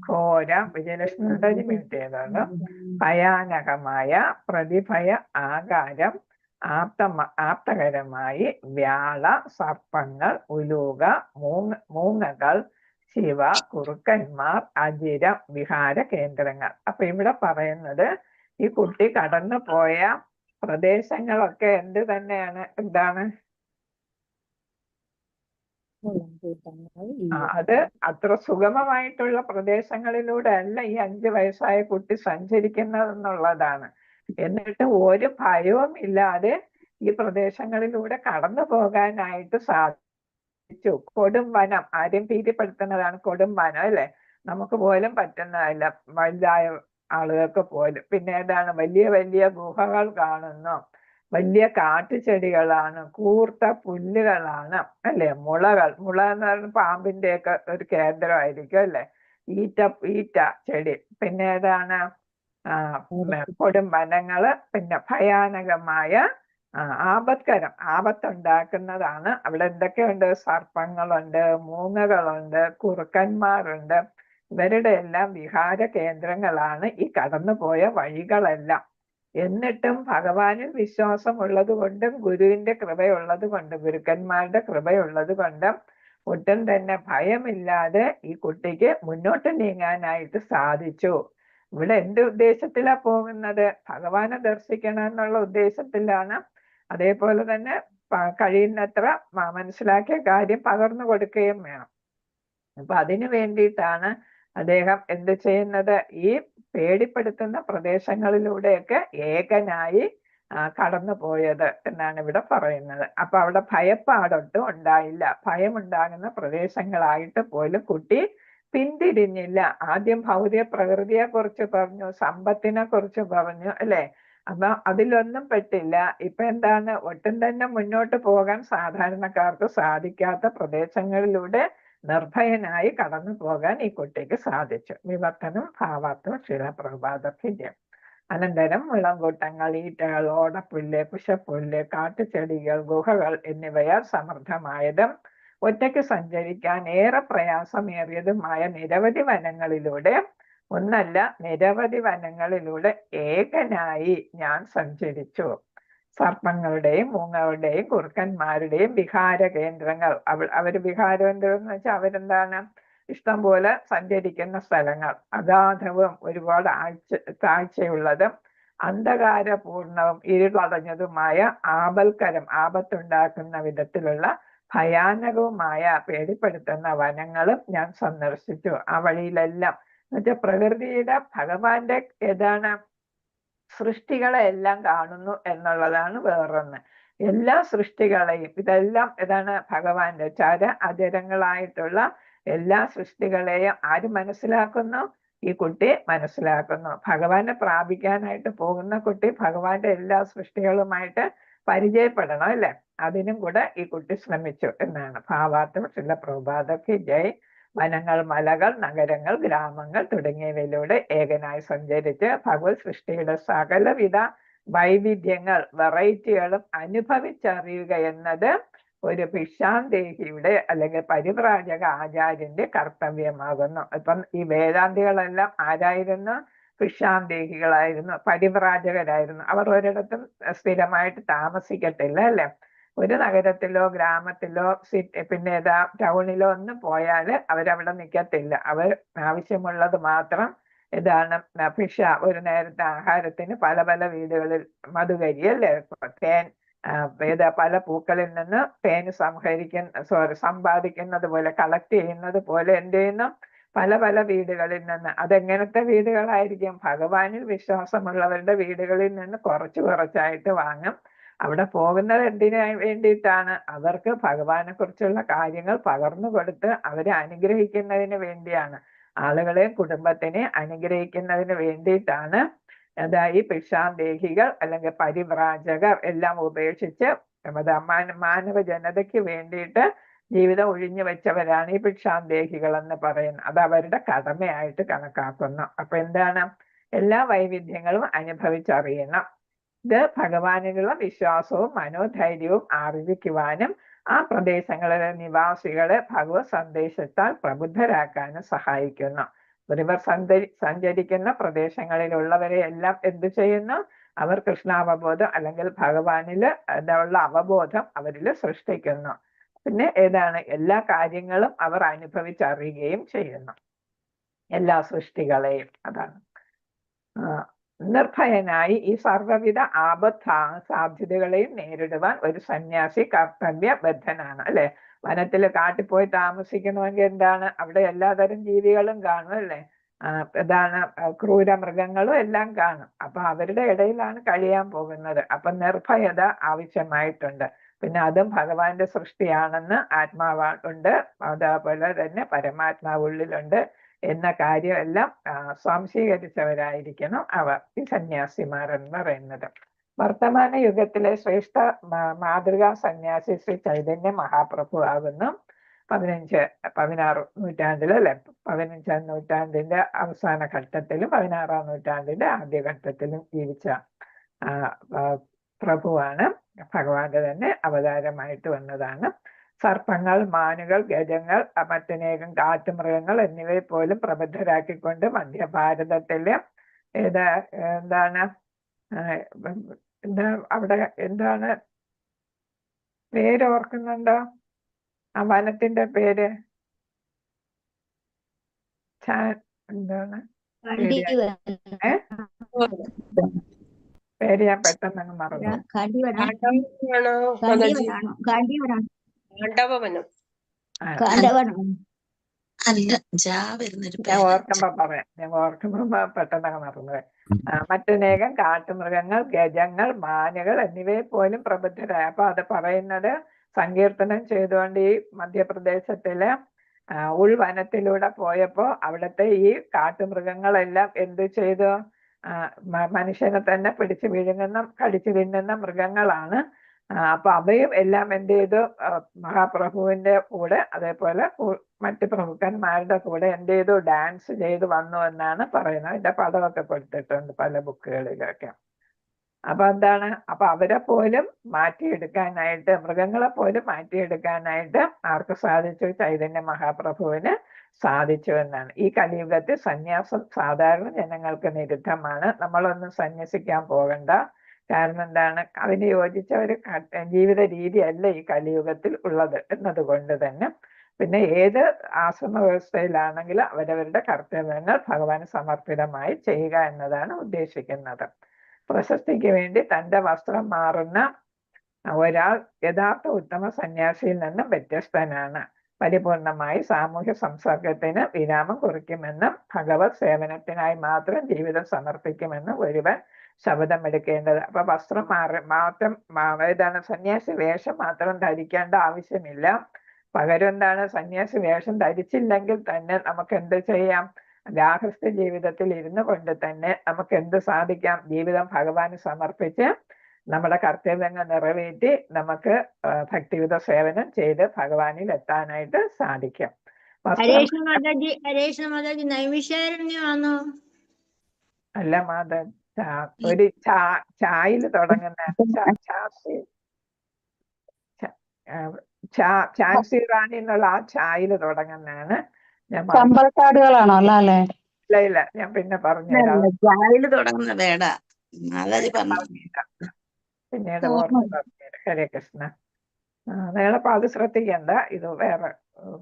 D: ഘോരം വിജയലക്ഷ്മിയുടെ മിനിറ്റ് ചെയ്തോളൂ, ഭയാനകമായ, പ്രതിഭയ ആകാരം, ആപ്തകരമായി, വ്യാള, സർപ്പങ്ങൾ, ഉലൂക, മൂങ്ങകൾ, ശിവ, കുറുക്കന്മാർ, അജിരം, വിഹാര കേന്ദ്രങ്ങൾ. അപ്പൊ ഇവിടെ പറയുന്നത് ഈ കുട്ടി കടന്നു പോയ പ്രദേശങ്ങളൊക്കെ എന്ത് തന്നെയാണ്, എന്താണ്? അത് അത്ര സുഗമമായിട്ടുള്ള പ്രദേശങ്ങളിലൂടെ അല്ല ഈ 5 വയസ്സായ കുട്ടി സഞ്ചരിക്കുന്നതെന്നുള്ളതാണ്. എന്നിട്ട് ഒരു ഭയവും ഇല്ലാതെ ഈ പ്രദേശങ്ങളിലൂടെ കടന്നു പോകാനായിട്ട് സാധിച്ചു. കൊടും വനം, ആരെയും ഭീതിപ്പെടുത്തുന്നതാണ് കൊടും വനം അല്ലെ, നമുക്ക് പോലും പറ്റുന്നതല്ല, വലുതായ ആളുകൾക്ക് പോലും. പിന്നെ ഏതാണ്, വലിയ വലിയ ഗുഹകൾ കാണുന്നു, വലിയ കാട്ടുചെടികളാണ്, കൂർത്ത പുല്ലുകളാണ് അല്ലെ, മുള എന്ന് പറയുന്ന പാമ്പിന്റെ ഒക്കെ ഒരു കേന്ദ്രമായിരിക്കും അല്ലെ, ഈറ്റ ചെടി. പിന്നെ ഏതാണ്, കൊടും വനങ്ങള്, പിന്നെ ഭയാനകമായ, ആപത്തുണ്ടാക്കുന്നതാണ്. അവിടെ എന്തൊക്കെയുണ്ട്, സർപ്പങ്ങളുണ്ട്, മൂങ്ങകളുണ്ട്, കുറുക്കന്മാരുണ്ട്. ഇവരുടെ എല്ലാം വിഹാര കേന്ദ്രങ്ങളാണ് ഈ കടന്നുപോയ വഴികളെല്ലാം. എന്നിട്ടും ഭഗവാനിൽ വിശ്വാസം ഉള്ളത് കൊണ്ടും ഗുരുവിന്റെ കൃപയുള്ളത് കൊണ്ടും ഗുരുക്കന്മാരുടെ കൃപയുള്ളത് കൊണ്ടും ഒട്ടും തന്നെ ഭയമില്ലാതെ ഈ കുട്ടിക്ക് മുന്നോട്ട് നീങ്ങാനായിട്ട് സാധിച്ചു. ഇവിടെ എന്ത് ഉദ്ദേശത്തിലാ പോകുന്നത്? ഭഗവാനെ ദർശിക്കണം എന്നുള്ള ഉദ്ദേശത്തിലാണ്. അതേപോലെ തന്നെ കഴിയുന്നത്ര മനസ്സിലാക്കിയ കാര്യം പകർന്നു കൊടുക്കുകയും വേണം. അപ്പൊ അതിനു വേണ്ടിയിട്ടാണ് അദ്ദേഹം എന്ത് ചെയ്യുന്നത്, ഈ പേടിപ്പെടുത്തുന്ന പ്രദേശങ്ങളിലൂടെയൊക്കെ ഏകനായി കടന്നു പോയത് എന്നാണ് ഇവിടെ പറയുന്നത്. അപ്പൊ അവിടെ ഭയപ്പാടൊട്ടും ഉണ്ടായില്ല. ഭയമുണ്ടാകുന്ന പ്രദേശങ്ങളായിട്ട് പോലും കുട്ടി പിന്തിരിഞ്ഞില്ല. ആദ്യം ഭൗതിക പ്രകൃതിയെ കുറിച്ച് പറഞ്ഞു, സമ്പത്തിനെ കുറിച്ച് പറഞ്ഞു അല്ലെ, അപ്പൊ അതിലൊന്നും പെട്ടില്ല. ഇപ്പൊ എന്താണ്, ഒട്ടും തന്നെ മുന്നോട്ട് പോകാൻ സാധാരണക്കാർക്ക് സാധിക്കാത്ത പ്രദേശങ്ങളിലൂടെ നിർഭയനായി കടന്നു പോകാൻ ഈ കുട്ടിക്ക് സാധിച്ചു. വിവർത്തനം ഭാവാർത്ഥം ശിലപ്രഭാതം. അനന്തരം മുളങ്കൂട്ടങ്ങൾ, ഈറ്റകൾ, ഓടപ്പുല്ല്, കുശപ്പുല്ല്, കാട്ടുചെടികൾ, ഗുഹകൾ എന്നിവയാൽ സമൃദ്ധമായതും ഒറ്റയ്ക്ക് സഞ്ചരിക്കാൻ ഏറെ പ്രയാസമേറിയതുമായ നിരവധി വനങ്ങളിലൂടെ, ഒന്നല്ല നിരവധി വനങ്ങളിലൂടെ ഏകനായി ഞാൻ സഞ്ചരിച്ചു. സർപ്പങ്ങളുടെയും മൂങ്ങകളുടെയും കുറുക്കന്മാരുടെയും വിഹാര കേന്ദ്രങ്ങൾ, അവര് വിഹാരകേന്ദ്രം എന്ന് വെച്ചാൽ അവരെന്താണ്, ഇഷ്ടം പോലെ സഞ്ചരിക്കുന്ന സ്ഥലങ്ങൾ, അഗാധവും ഒരുപാട് താഴ്ചയുള്ളതും അന്ധകാരപൂർണവും ഇരുളടഞ്ഞതുമായ ആപത്തുണ്ടാക്കുന്ന വിധത്തിലുള്ള ഭയാനകവുമായ പേടിപ്പെടുത്തുന്ന വനങ്ങളും ഞാൻ സന്ദർശിച്ചു. ആ വഴിയിലെല്ലാം എന്നുവെച്ചാൽ പ്രകൃതിയുടെ ഭഗവാന്റെ ഏതാണ് സൃഷ്ടികളെ എല്ലാം കാണുന്നു എന്നുള്ളതാണ് വേറൊന്ന്. എല്ലാ സൃഷ്ടികളെയും, ഇതെല്ലാം ഏതാണ് ഭഗവാന്റെ അചരങ്ങളായിട്ടുള്ള എല്ലാ സൃഷ്ടികളെയും ആര് മനസ്സിലാക്കുന്നു? ഈ കുട്ടി മനസ്സിലാക്കുന്നു. ഭഗവാനെ പ്രാപിക്കാനായിട്ട് പോകുന്ന കുട്ടി ഭഗവാന്റെ എല്ലാ സൃഷ്ടികളുമായിട്ട് പരിചയപ്പെടണം അല്ലെ, അതിനും കൂടെ ഈ കുട്ടി ശ്രമിച്ചു എന്നാണ്. ഭാവാർത്ഥം ശിലപ്രഭാതക്ക് ജയ്. വനങ്ങൾ, മലകൾ, നഗരങ്ങൾ, ഗ്രാമങ്ങൾ തുടങ്ങിയവയിലൂടെ ഏകനായി സഞ്ചരിച്ച് ഭഗവത് സൃഷ്ടിയുടെ സകലവിധ വൈവിധ്യങ്ങൾ, വെറൈറ്റികളും അനുഭവിച്ചറിയുക എന്നത് ഒരു ഭിക്ഷാന്തേഹിയുടെ അല്ലെങ്കിൽ പരിവ്രാജക ആചാര്യന്റെ കർത്തവ്യമാകുന്നു. ഇപ്പം ഈ വേദാന്തികളെല്ലാം ആരായിരുന്നു? ഭിക്ഷാന്തേഹികളായിരുന്നു, പരിവ്രാജകരായിരുന്നു. അവർ ഒരിടത്തും സ്ഥിരമായിട്ട് താമസിക്കത്തില്ല അല്ലെ. ഒരു നഗരത്തിലോ ഗ്രാമത്തിലോ പിന്നെ ടൗണിലോ ഒന്നും പോയാല് അവരവിടെ നിൽക്കത്തില്ല. അവർ ആവശ്യമുള്ളത് മാത്രം ഭിക്ഷ, ഒരു നേരത്തെ ആഹാരത്തിന് പല പല വീടുകളിൽ മധുകരി അല്ലെ, തേൻ, പല പൂക്കളിൽ നിന്ന് തേൻ സമ്പാദിക്കുന്നത് പോലെ, കളക്ട് ചെയ്യുന്നത് പോലെ എന്ത് ചെയ്യുന്നു, പല പല വീടുകളിൽ നിന്ന്. അതെങ്ങനത്തെ വീടുകളായിരിക്കും? ഭഗവാനിൽ വിശ്വാസമുള്ളവരുടെ വീടുകളിൽ നിന്ന് കുറച്ചായിട്ട് വാങ്ങും. അവിടെ പോകുന്നത് എന്തിനു വേണ്ടിയിട്ടാണ്? അവർക്ക് ഭഗവാനെ കുറിച്ചുള്ള കാര്യങ്ങൾ പകർന്നു കൊടുത്ത് അവരെ അനുഗ്രഹിക്കുന്നതിന് വേണ്ടിയാണ്. ആളുകളെ, കുടുംബത്തിനെ അനുഗ്രഹിക്കുന്നതിന് വേണ്ടിയിട്ടാണ് അതായത് ഭിക്ഷാന്തേഹികൾ അല്ലെങ്കിൽ പരിവ്രാജകർ എല്ലാം ഉപേക്ഷിച്ച് മാനവ ജനതയ്ക്ക് വേണ്ടിയിട്ട് ജീവിതം ഒഴിഞ്ഞു വെച്ചവരാണ് ഈ ഭിക്ഷാന്തേഹികൾ എന്ന് പറയുന്നത്. അത് അവരുടെ കടമയായിട്ട് കണക്കാക്കുന്നു. അപ്പൊ എന്താണ്, എല്ലാ വൈവിധ്യങ്ങളും അനുഭവിച്ചറിയണം. ഇത് ഭഗവാനിലുള്ള വിശ്വാസവും മനോധൈര്യവും ആർജിക്കുവാനും ആ പ്രദേശങ്ങളിലെ നിവാസികളെ ഭഗവത് സന്ദേശത്താൽ പ്രബുദ്ധരാക്കാനും സഹായിക്കുന്നു. ഇവർ സഞ്ചരിക്കുന്ന പ്രദേശങ്ങളിലുള്ളവരെ എല്ലാം എന്ത് ചെയ്യുന്നു? അവർ കൃഷ്ണാവബോധം അല്ലെങ്കിൽ ഭഗവാനില് ഉള്ള അവബോധം അവരിൽ സൃഷ്ടിക്കുന്നു. പിന്നെ ഏതാണ്, എല്ലാ കാര്യങ്ങളും അവർ അനുഭവിച്ചറിയുകയും ചെയ്യുന്നു, എല്ലാ സൃഷ്ടികളെയും. അതാണ് നിർഭയനായി ഈ സർവ്വവിധ സാധ്യതകളെയും നേരിടുവാൻ ഒരു സന്യാസി കർത്തവ്യബദ്ധനാണ്. അല്ലെ, വനത്തിൽ കാട്ടിൽ പോയി താമസിക്കണമെങ്കിൽ എന്താണ്, അവിടെ എല്ലാതരം ജീവികളും കാണും. അല്ലെ, ഇതാണ് ക്രൂര മൃഗങ്ങളും എല്ലാം കാണും. അപ്പൊ അവരുടെ ഇടയിലാണ് കഴിയാൻ പോകുന്നത്. അപ്പൊ നിർഭയത ആവശ്യമായിട്ടുണ്ട്. പിന്നെ അതും ഭഗവാന്റെ സൃഷ്ടിയാണെന്ന് ആത്മാവുണ്ട്, അതേപോലെ തന്നെ പരമാത്മാവുള്ളിലുണ്ട് എന്ന കാര്യം എല്ലാം സ്വാംശീകരിച്ചവരായിരിക്കണം അവർ, ഈ സന്യാസിമാർ എന്ന് പറയുന്നത്. വർത്തമാന യുഗത്തിലെ ശ്രേഷ്ഠ മാതൃകാ സന്യാസി ശ്രീ ചൈതന്യ മഹാപ്രഭു ആകുന്നു. 16 നൂറ്റാണ്ടിൽ അല്ലെ, 15ാം നൂറ്റാണ്ടിന്റെ അവസാന ഘട്ടത്തിലും 16ാം നൂറ്റാണ്ടിന്റെ ആദ്യഘട്ടത്തിലും ജീവിച്ച പ്രഭുവാണ്. ഭഗവാന്റെ തന്നെ അവതാരമായിട്ട് വന്നതാണ്. സർപ്പങ്ങൾ, മാനുകൾ, ഗജങ്ങൾ, മറ്റനേകം കാട്ടുമൃഗങ്ങൾ എന്നിവയെ പോലും പ്രബുദ്ധരാക്കിക്കൊണ്ട് മധ്യഭാരതത്തിലെ എന്താണ് അവിടെ എന്താണ് പേര് ഓർക്കുന്നുണ്ടോ? ആ വനത്തിന്റെ പേര് എന്താണ്? പേര് ഞാൻ പെട്ടെന്ന് മറന്നു.
A: അല്ല, ജാ വരുന്നൊരു
D: ഞാൻ ഓർക്കുമ്പോ പറയാം, ഞാൻ ഓർക്കുമ്പോ പെട്ടെന്ന് മറന്നു. മറ്റനേകം കാട്ടുമൃഗങ്ങൾ, ഗജങ്ങൾ, മാനുകൾ എന്നിവയെ പോലും പ്രബുദ്ധരായ. അപ്പൊ അത് പറയുന്നത് സങ്കീർത്തനം ചെയ്തുകൊണ്ട് ഈ മധ്യപ്രദേശത്തിലെ ഉൾവനത്തിലൂടെ പോയപ്പോ അവിടുത്തെ ഈ കാട്ടുമൃഗങ്ങളെല്ലാം എന്ത് ചെയ്തു? മനുഷ്യനെ തന്നെ പിടിച്ചു വിഴുങ്ങുന്ന, കടിച്ചു തിന്നുന്ന മൃഗങ്ങളാണ്. അപ്പൊ അവയും എല്ലാം എന്ത് ചെയ്തു? മഹാപ്രഭുവിന്റെ കൂടെ അതേപോലെ മറ്റു പ്രഭുക്കന്മാരുടെ കൂടെ എന്ത് ചെയ്തു? ഡാൻസ് ചെയ്ത് വന്നു എന്നാണ് പറയുന്നത്. അതിന്റെ പടമൊക്കെ കൊടുത്തിട്ടുണ്ട് പല ബുക്കുകളിലൊക്കെ. അപ്പൊ എന്താണ്, അപ്പൊ അവരെ പോലും മാറ്റിയെടുക്കാനായിട്ട്, മൃഗങ്ങളെ പോലും മാറ്റിയെടുക്കാനായിട്ട് ആർക്ക് സാധിച്ചു? ചൈതന്യ മഹാപ്രഭുവിന് സാധിച്ചു എന്നാണ്. ഈ കലിയുഗത്തിൽ സന്യാസം സാധാരണ ജനങ്ങൾക്ക് നിരുദ്ധമാണ്. നമ്മളൊന്നും സന്യസിക്കാൻ പോകണ്ട. കാരണം എന്താണ്, അതിന് യോജിച്ച ഒരു ജീവിത രീതിയല്ല ഈ കലിയുഗത്തിൽ ഉള്ളത് എന്നതുകൊണ്ട് തന്നെ പിന്നെ ഏത് ആശ്രമ വ്യവസ്ഥയിലാണെങ്കിലും അവരവരുടെ കർത്തവ്യങ്ങൾ ഭഗവാന് സമർപ്പിതമായി ചെയ്യുക എന്നതാണ് ഉദ്ദേശിക്കുന്നത്. പ്രശസ്തിക്ക് വേണ്ടി തന്റെ വസ്ത്രം മാറുന്ന ഒരാൾ യഥാർത്ഥ ഉത്തമ സന്യാസിയിൽ നിന്നും വ്യത്യസ്തനാണ്. പരിപൂർണമായി സാമൂഹ്യ സംസർഗത്തിന് വിരാമം കുറിക്കുമെന്നും ഭഗവത് സേവനത്തിനായി മാത്രം ജീവിതം സമർപ്പിക്കുമെന്നും ഒരുവൻ ശപഥമെടുക്കേണ്ടത്. അപ്പൊ വസ്ത്രം മാത്രം ഏതാണ്, സന്യാസി വേഷം മാത്രം ധരിക്കേണ്ട ആവശ്യമില്ല. പകരം എന്താണ്, സന്യാസി വേഷം ധരിച്ചില്ലെങ്കിൽ തന്നെ നമുക്ക് എന്ത് ചെയ്യാം? ഗാർഹസ്ഥ്യ ജീവിതത്തിൽ ഇരുന്നു കൊണ്ട് തന്നെ നമുക്ക് എന്ത് സാധിക്കാം? ജീവിതം ഭഗവാന് സമർപ്പിച്ച് നമ്മുടെ കർത്തവ്യങ്ങൾ നിറവേറ്റി നമുക്ക് ഭക്തിയുത സേവനം ചെയ്ത് ഭഗവാനിൽ എത്താനായിട്ട് സാധിക്കും. അല്ല മാധവ്, ഒരു ചായയിൽ തുടങ്ങുന്ന ഝാൻസി റാണി എന്നുള്ള ആ ചായയിൽ തുടങ്ങുന്നതാണ്. ഞാൻ
F: ചമ്പൽക്കാടുകളാണോ? അല്ലേ?
D: ഇല്ല, ഞാൻ പിന്നെ പറഞ്ഞുതരാം.
A: ചായയിൽ തുടങ്ങുന്ന വേട
D: പിന്നീട് ഓർമ്മ പറഞ്ഞുതരാം. ഹരേ കൃഷ്ണ. നിങ്ങളപ്പോ അത് ശ്രദ്ധിക്കണ്ട, ഇത് വേറെ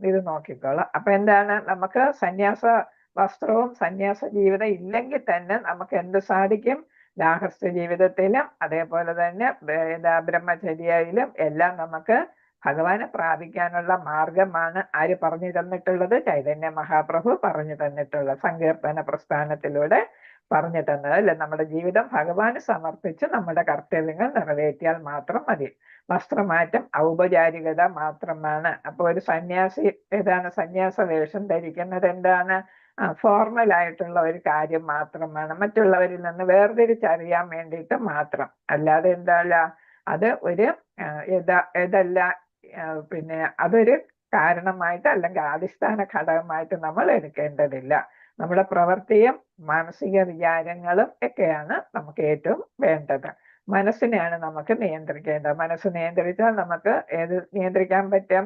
D: ഇത് നോക്കിക്കോളാം. അപ്പൊ എന്താണ്, നമുക്ക് സന്യാസ വസ്ത്രവും സന്യാസ ജീവിതം ഇല്ലെങ്കിൽ തന്നെ നമുക്ക് എന്ത് സാധിക്കും? ഗാർഹസ്ഥ്യ ജീവിതത്തിലും അതേപോലെ തന്നെ ബ്രഹ്മചര്യയിലും എല്ലാം നമുക്ക് ഭഗവാനെ പ്രാപിക്കാനുള്ള മാർഗമാണ് ആര് പറഞ്ഞു തന്നിട്ടുള്ളത്? ചൈതന്യ മഹാപ്രഭു പറഞ്ഞു തന്നിട്ടുള്ള സങ്കീർത്തന പ്രസ്ഥാനത്തിലൂടെ പറഞ്ഞു തന്നത് അല്ലെ. നമ്മുടെ ജീവിതം ഭഗവാന് സമർപ്പിച്ച് നമ്മുടെ കർത്തവ്യങ്ങൾ നിറവേറ്റിയാൽ മാത്രം മതി. വസ്ത്രമാറ്റം ഔപചാരികത മാത്രമാണ്. അപ്പൊ ഒരു സന്യാസി സന്യാസ വേഷം ധരിക്കുന്നത് എന്താണ്? ഫോർമൽ ആയിട്ടുള്ള ഒരു കാര്യം മാത്രമാണ്, മറ്റുള്ളവരിൽ നിന്ന് വേർതിരിച്ചറിയാൻ വേണ്ടിയിട്ട് മാത്രം. അല്ലാതെ എന്താല്ല അത് ഒരു ഏതല്ല പിന്നെ അതൊരു കാരണമായിട്ട് അല്ലെങ്കിൽ അടിസ്ഥാന ഘടകമായിട്ട് നമ്മൾ എടുക്കേണ്ടതില്ല. നമ്മുടെ പ്രവൃത്തിയും മാനസിക വിചാരങ്ങളും ഒക്കെയാണ് നമുക്ക് ഏറ്റവും വേണ്ടത്. മനസ്സിനെയാണ് നമുക്ക് നിയന്ത്രിക്കേണ്ടത്. മനസ്സ് നിയന്ത്രിച്ചാൽ നമുക്ക് ഏത് നിയന്ത്രിക്കാൻ പറ്റും?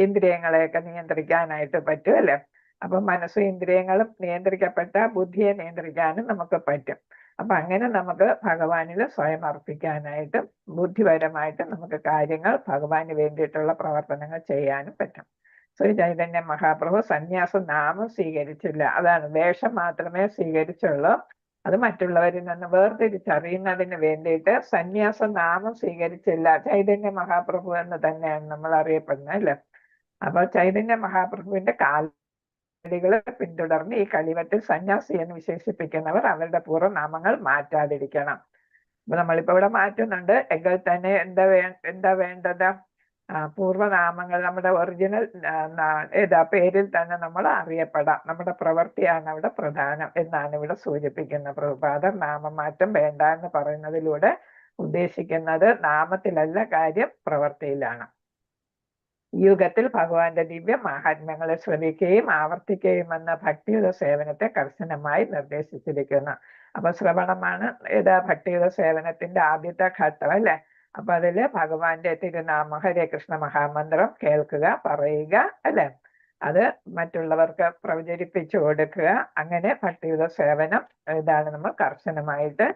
D: ഇന്ദ്രിയങ്ങളെയൊക്കെ നിയന്ത്രിക്കാനായിട്ട് പറ്റും അല്ലെ? അപ്പൊ മനസ്സും ഇന്ദ്രിയങ്ങളും നിയന്ത്രിക്കപ്പെട്ട ബുദ്ധിയെ നിയന്ത്രിക്കാനും നമുക്ക് പറ്റും. അപ്പൊ അങ്ങനെ നമുക്ക് ഭഗവാനിൽ സ്വയം അർപ്പിക്കാനായിട്ടും ബുദ്ധിപരമായിട്ട് നമുക്ക് കാര്യങ്ങൾ ഭഗവാന് വേണ്ടിയിട്ടുള്ള പ്രവർത്തനങ്ങൾ ചെയ്യാനും പറ്റും. ശ്രീ ചൈതന്യ മഹാപ്രഭു സന്യാസ നാമം സ്വീകരിച്ചില്ല. അതാണ്, വേഷം മാത്രമേ സ്വീകരിച്ചുള്ളൂ. അത് മറ്റുള്ളവരിൽ നിന്ന് വേർതിരിച്ചറിയുന്നതിന് വേണ്ടിയിട്ട് സന്യാസ നാമം സ്വീകരിച്ചില്ല. ചൈതന്യ മഹാപ്രഭു എന്ന് തന്നെയാണ് നമ്മൾ അറിയപ്പെടുന്നത് അല്ലെ? അപ്പൊ ചൈതന്യ മഹാപ്രഭുവിന്റെ കാലടികളെ പിന്തുടർന്ന് ഈ കലിവത്തിൽ സന്യാസി എന്ന് വിശേഷിപ്പിക്കുന്നവർ അവരുടെ പൂർവ്വനാമങ്ങൾ മാറ്റാതിരിക്കണം. അപ്പൊ നമ്മളിപ്പോ ഇവിടെ മാറ്റുന്നുണ്ട് എങ്കിൽ തന്നെ എന്താ വേണ്ടത്? പൂർവ്വനാമങ്ങൾ നമ്മുടെ ഒറിജിനൽ പേരിൽ തന്നെ നമ്മൾ അറിയപ്പെടാം. നമ്മുടെ പ്രവൃത്തിയാണ് അവിടെ പ്രധാനം എന്നാണ് ഇവിടെ സൂചിപ്പിക്കുന്നത് പ്രഭുപാദർ. നാമമാറ്റം വേണ്ട എന്ന് പറയുന്നതിലൂടെ ഉദ്ദേശിക്കുന്നത് നാമത്തിലല്ല കാര്യം, പ്രവൃത്തിയിലാണ്. ഈ യുഗത്തിൽ ഭഗവാന്റെ ദിവ്യ മഹാത്മ്യങ്ങളെ ശ്രവിക്കുകയും ആവർത്തിക്കുകയും എന്ന ഭക്തിയുത സേവനത്തെ കർശനമായി നിർദ്ദേശിച്ചിരിക്കുന്നു. അപ്പൊ ശ്രവണമാണ് ഭക്തിയുത സേവനത്തിന്റെ ആദ്യത്തെ ഘട്ടം അല്ലെ? അപ്പൊ അതില് ഭഗവാന്റെ തിരുനാമ ഹരേ കൃഷ്ണ മഹാമന്ത്രം കേൾക്കുക, പറയുക അല്ലെ? അത് മറ്റുള്ളവർക്ക് പ്രചരിപ്പിച്ചു കൊടുക്കുക. അങ്ങനെ ഭക്തിയുത സേവനം ഇതാണ് നമ്മൾ കർശനമായിട്ട്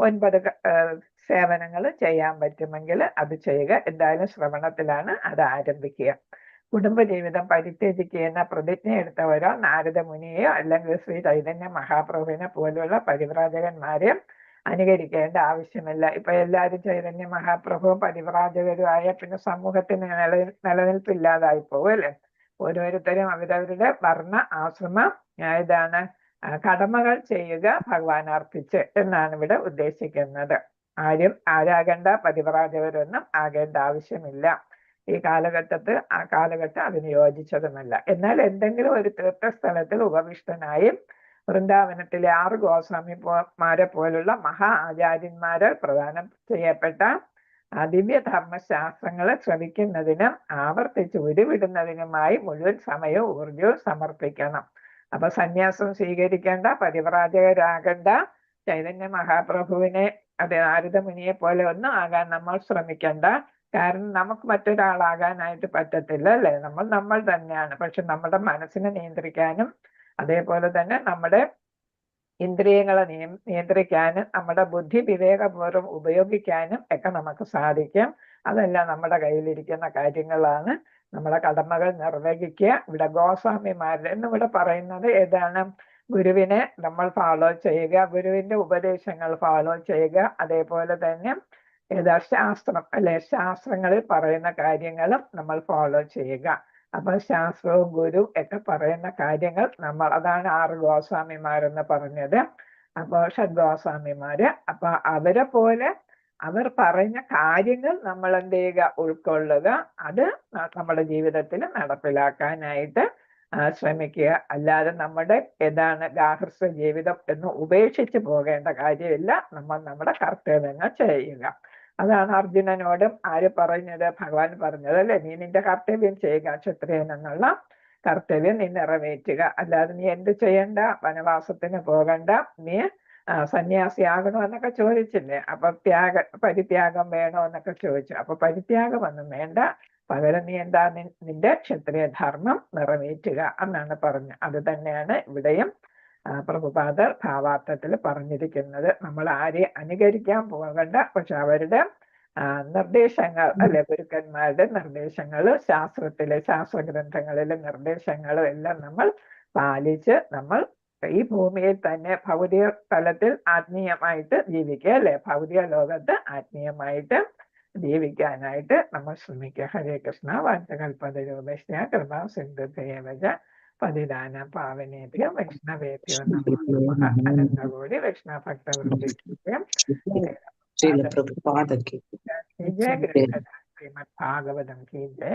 D: 9 സേവനങ്ങൾ ചെയ്യാൻ പറ്റുമെങ്കിൽ അത് ചെയ്യുക. എന്തായാലും ശ്രവണത്തിലാണ് അത് ആരംഭിക്കുക. കുടുംബജീവിതം പരിത്യജിക്കുന്ന പ്രതിജ്ഞ എടുത്തവരോ നാരദ മുനിയെയോ അല്ലെങ്കിൽ ശ്രീ ചൈതന്യ മഹാപ്രഭുവിനെ പോലുള്ള പരിവ്രാജകന്മാരെയും അനുകരിക്കേണ്ട ആവശ്യമില്ല. ഇപ്പൊ എല്ലാവരും ചൈതന്യ മഹാപ്രഭുവും പരിവ്രാജകരുമായ പിന്നെ സമൂഹത്തിന് നിലനിൽപ്പില്ലാതായി പോകും അല്ലെ? ഓരോരുത്തരും അവരവരുടെ വർണ്ണ ആശ്രമ കടമകൾ ചെയ്യുക ഭഗവാൻ അർപ്പിച്ച് എന്നാണ് ഇവിടെ ഉദ്ദേശിക്കുന്നത്. ആരാകേണ്ട പരിവ്രാജകരൊന്നും ആകേണ്ട ആവശ്യമില്ല. ഈ കാലഘട്ടം അതിന് യോജിച്ചതുമല്ല. എന്നാൽ എന്തെങ്കിലും ഒരു തീർത്ഥസ്ഥലത്തിൽ ഉപവിഷ്ടനായും വൃന്ദാവനത്തിലെ 6 ഗോസ്വാമിമാരെ പോലുള്ള മഹാ ആചാര്യന്മാരാൽ പ്രദാനം ചെയ്യപ്പെട്ട ദിവ്യധർമ്മശാസ്ത്രങ്ങളെ ശ്രവിക്കുന്നതിനും ആവർത്തിച്ച് ഉരുവിടുന്നതിനുമായി മുഴുവൻ സമയവും ഊർജവും സമർപ്പിക്കണം. അപ്പൊ സന്യാസം സ്വീകരിക്കേണ്ട, പരിവ്രാജകരാകേണ്ട, ചൈതന്യ മഹാപ്രഭുവിനെ നാരദ മുനിയെ പോലെ ഒന്നും ആകാൻ നമ്മൾ ശ്രമിക്കണ്ട. കാരണം നമുക്ക് മറ്റൊരാളാകാനായിട്ട് പറ്റത്തില്ല അല്ലെ? നമ്മൾ തന്നെയാണ്. പക്ഷെ നമ്മുടെ മനസ്സിനെ നിയന്ത്രിക്കാനും അതേപോലെ തന്നെ നമ്മുടെ ഇന്ദ്രിയങ്ങളെ നിയന്ത്രിക്കാനും നമ്മുടെ ബുദ്ധി വിവേകപൂർവ്വം ഉപയോഗിക്കാനും ഒക്കെ നമുക്ക് സാധിക്കും. അതെല്ലാം നമ്മുടെ കയ്യിലിരിക്കുന്ന കാര്യങ്ങളാണ്. നമ്മളെ കടമകൾ നിർവഹിക്കുക. ഇവിടെ ഗോസ്വാമിമാരുടെ എന്നിവിടെ പറയുന്നത് ഏതാണ്? ഗുരുവിനെ നമ്മൾ ഫോളോ ചെയ്യുക, ഗുരുവിന്റെ ഉപദേശങ്ങൾ ഫോളോ ചെയ്യുക. അതേപോലെ തന്നെ ശാസ്ത്രം അല്ലെ? ശാസ്ത്രങ്ങളിൽ പറയുന്ന കാര്യങ്ങളും നമ്മൾ ഫോളോ ചെയ്യുക. അപ്പൊ ശാസ്ത്രവും ഗുരു ഒക്കെ പറയുന്ന കാര്യങ്ങൾ അതാണ് 6 ഗോസ്വാമിമാരെന്ന് പറഞ്ഞത്. അപ്പൊ ഷഡ്ഗോസ്വാമിമാര്. അപ്പൊ അവരെ പോലെ അവർ പറഞ്ഞ കാര്യങ്ങൾ നമ്മൾ എന്ത് ചെയ്യുക? ഉൾക്കൊള്ളുക. അത് നമ്മുടെ ജീവിതത്തിൽ നടപ്പിലാക്കാനായിട്ട് ശ്രമിക്കുക. അല്ലാതെ നമ്മുടെ ഗാർഹസ്ഥ ജീവിതം എന്ന് ഉപേക്ഷിച്ച് പോകേണ്ട കാര്യമില്ല. നമ്മൾ നമ്മുടെ കർത്തവ്യങ്ങൾ ചെയ്യുക. അതാണ് അർജുനനോടും ആര് പറഞ്ഞത്? ഭഗവാൻ പറഞ്ഞത് അല്ലെ? നീ നിന്റെ കർത്തവ്യം ചെയ്യുക, ക്ഷത്രിയൻ എന്നുള്ള കർത്തവ്യം നീ നിറവേറ്റുക. അല്ലാതെ നീ എന്ത് ചെയ്യണ്ട? വനവാസത്തിന് പോകണ്ട, നീ സന്യാസിയാകണോ എന്നൊക്കെ ചോദിച്ചില്ലേ? അപ്പൊ പരിത്യാഗം വേണോ എന്നൊക്കെ ചോദിച്ചു. അപ്പൊ പരിത്യാഗമൊന്നും വേണ്ട, പകരം നീ നിന്റെ ക്ഷത്രിയ ധർമ്മം നിറവേറ്റുക എന്നാണ് പറഞ്ഞത്. അത് തന്നെയാണ് ഇവിടെയും പ്രഭുപാദർ ഭാവാർത്ഥത്തിൽ പറഞ്ഞിരിക്കുന്നത്. നമ്മൾ ആരെ അനുകരിക്കാൻ പോകണ്ട, പക്ഷെ അവരുടെ നിർദ്ദേശങ്ങൾ അല്ലെ? ഗുരുക്കന്മാരുടെ നിർദ്ദേശങ്ങൾ, ശാസ്ത്രഗ്രന്ഥങ്ങളിലെ നിർദ്ദേശങ്ങളും എല്ലാം നമ്മൾ പാലിച്ച് നമ്മൾ ഈ ഭൂമിയിൽ തന്നെ ഭൗതിക തലത്തിൽ ആത്മീയമായിട്ട് ജീവിക്കുക അല്ലെ? ഭൗതിക ലോകത്ത് ആത്മീയമായിട്ട് ജീവിക്കാനായിട്ട് നമ്മൾ ശ്രമിക്കുക. ഹരേ കൃഷ്ണ. വാചകൽപതരൂപേക്ഷ കൃപാ സിന്ധു ദേവജ പതിദാന പാവനേഭ്യോ വൈഷ്ണവേഭ്യോ നമഃ. അനന്തകോടി വൈഷ്ണവ ഭക്തവൃന്ദം ജയ. ശ്രീമദ് ഭാഗവതം കി ജയ.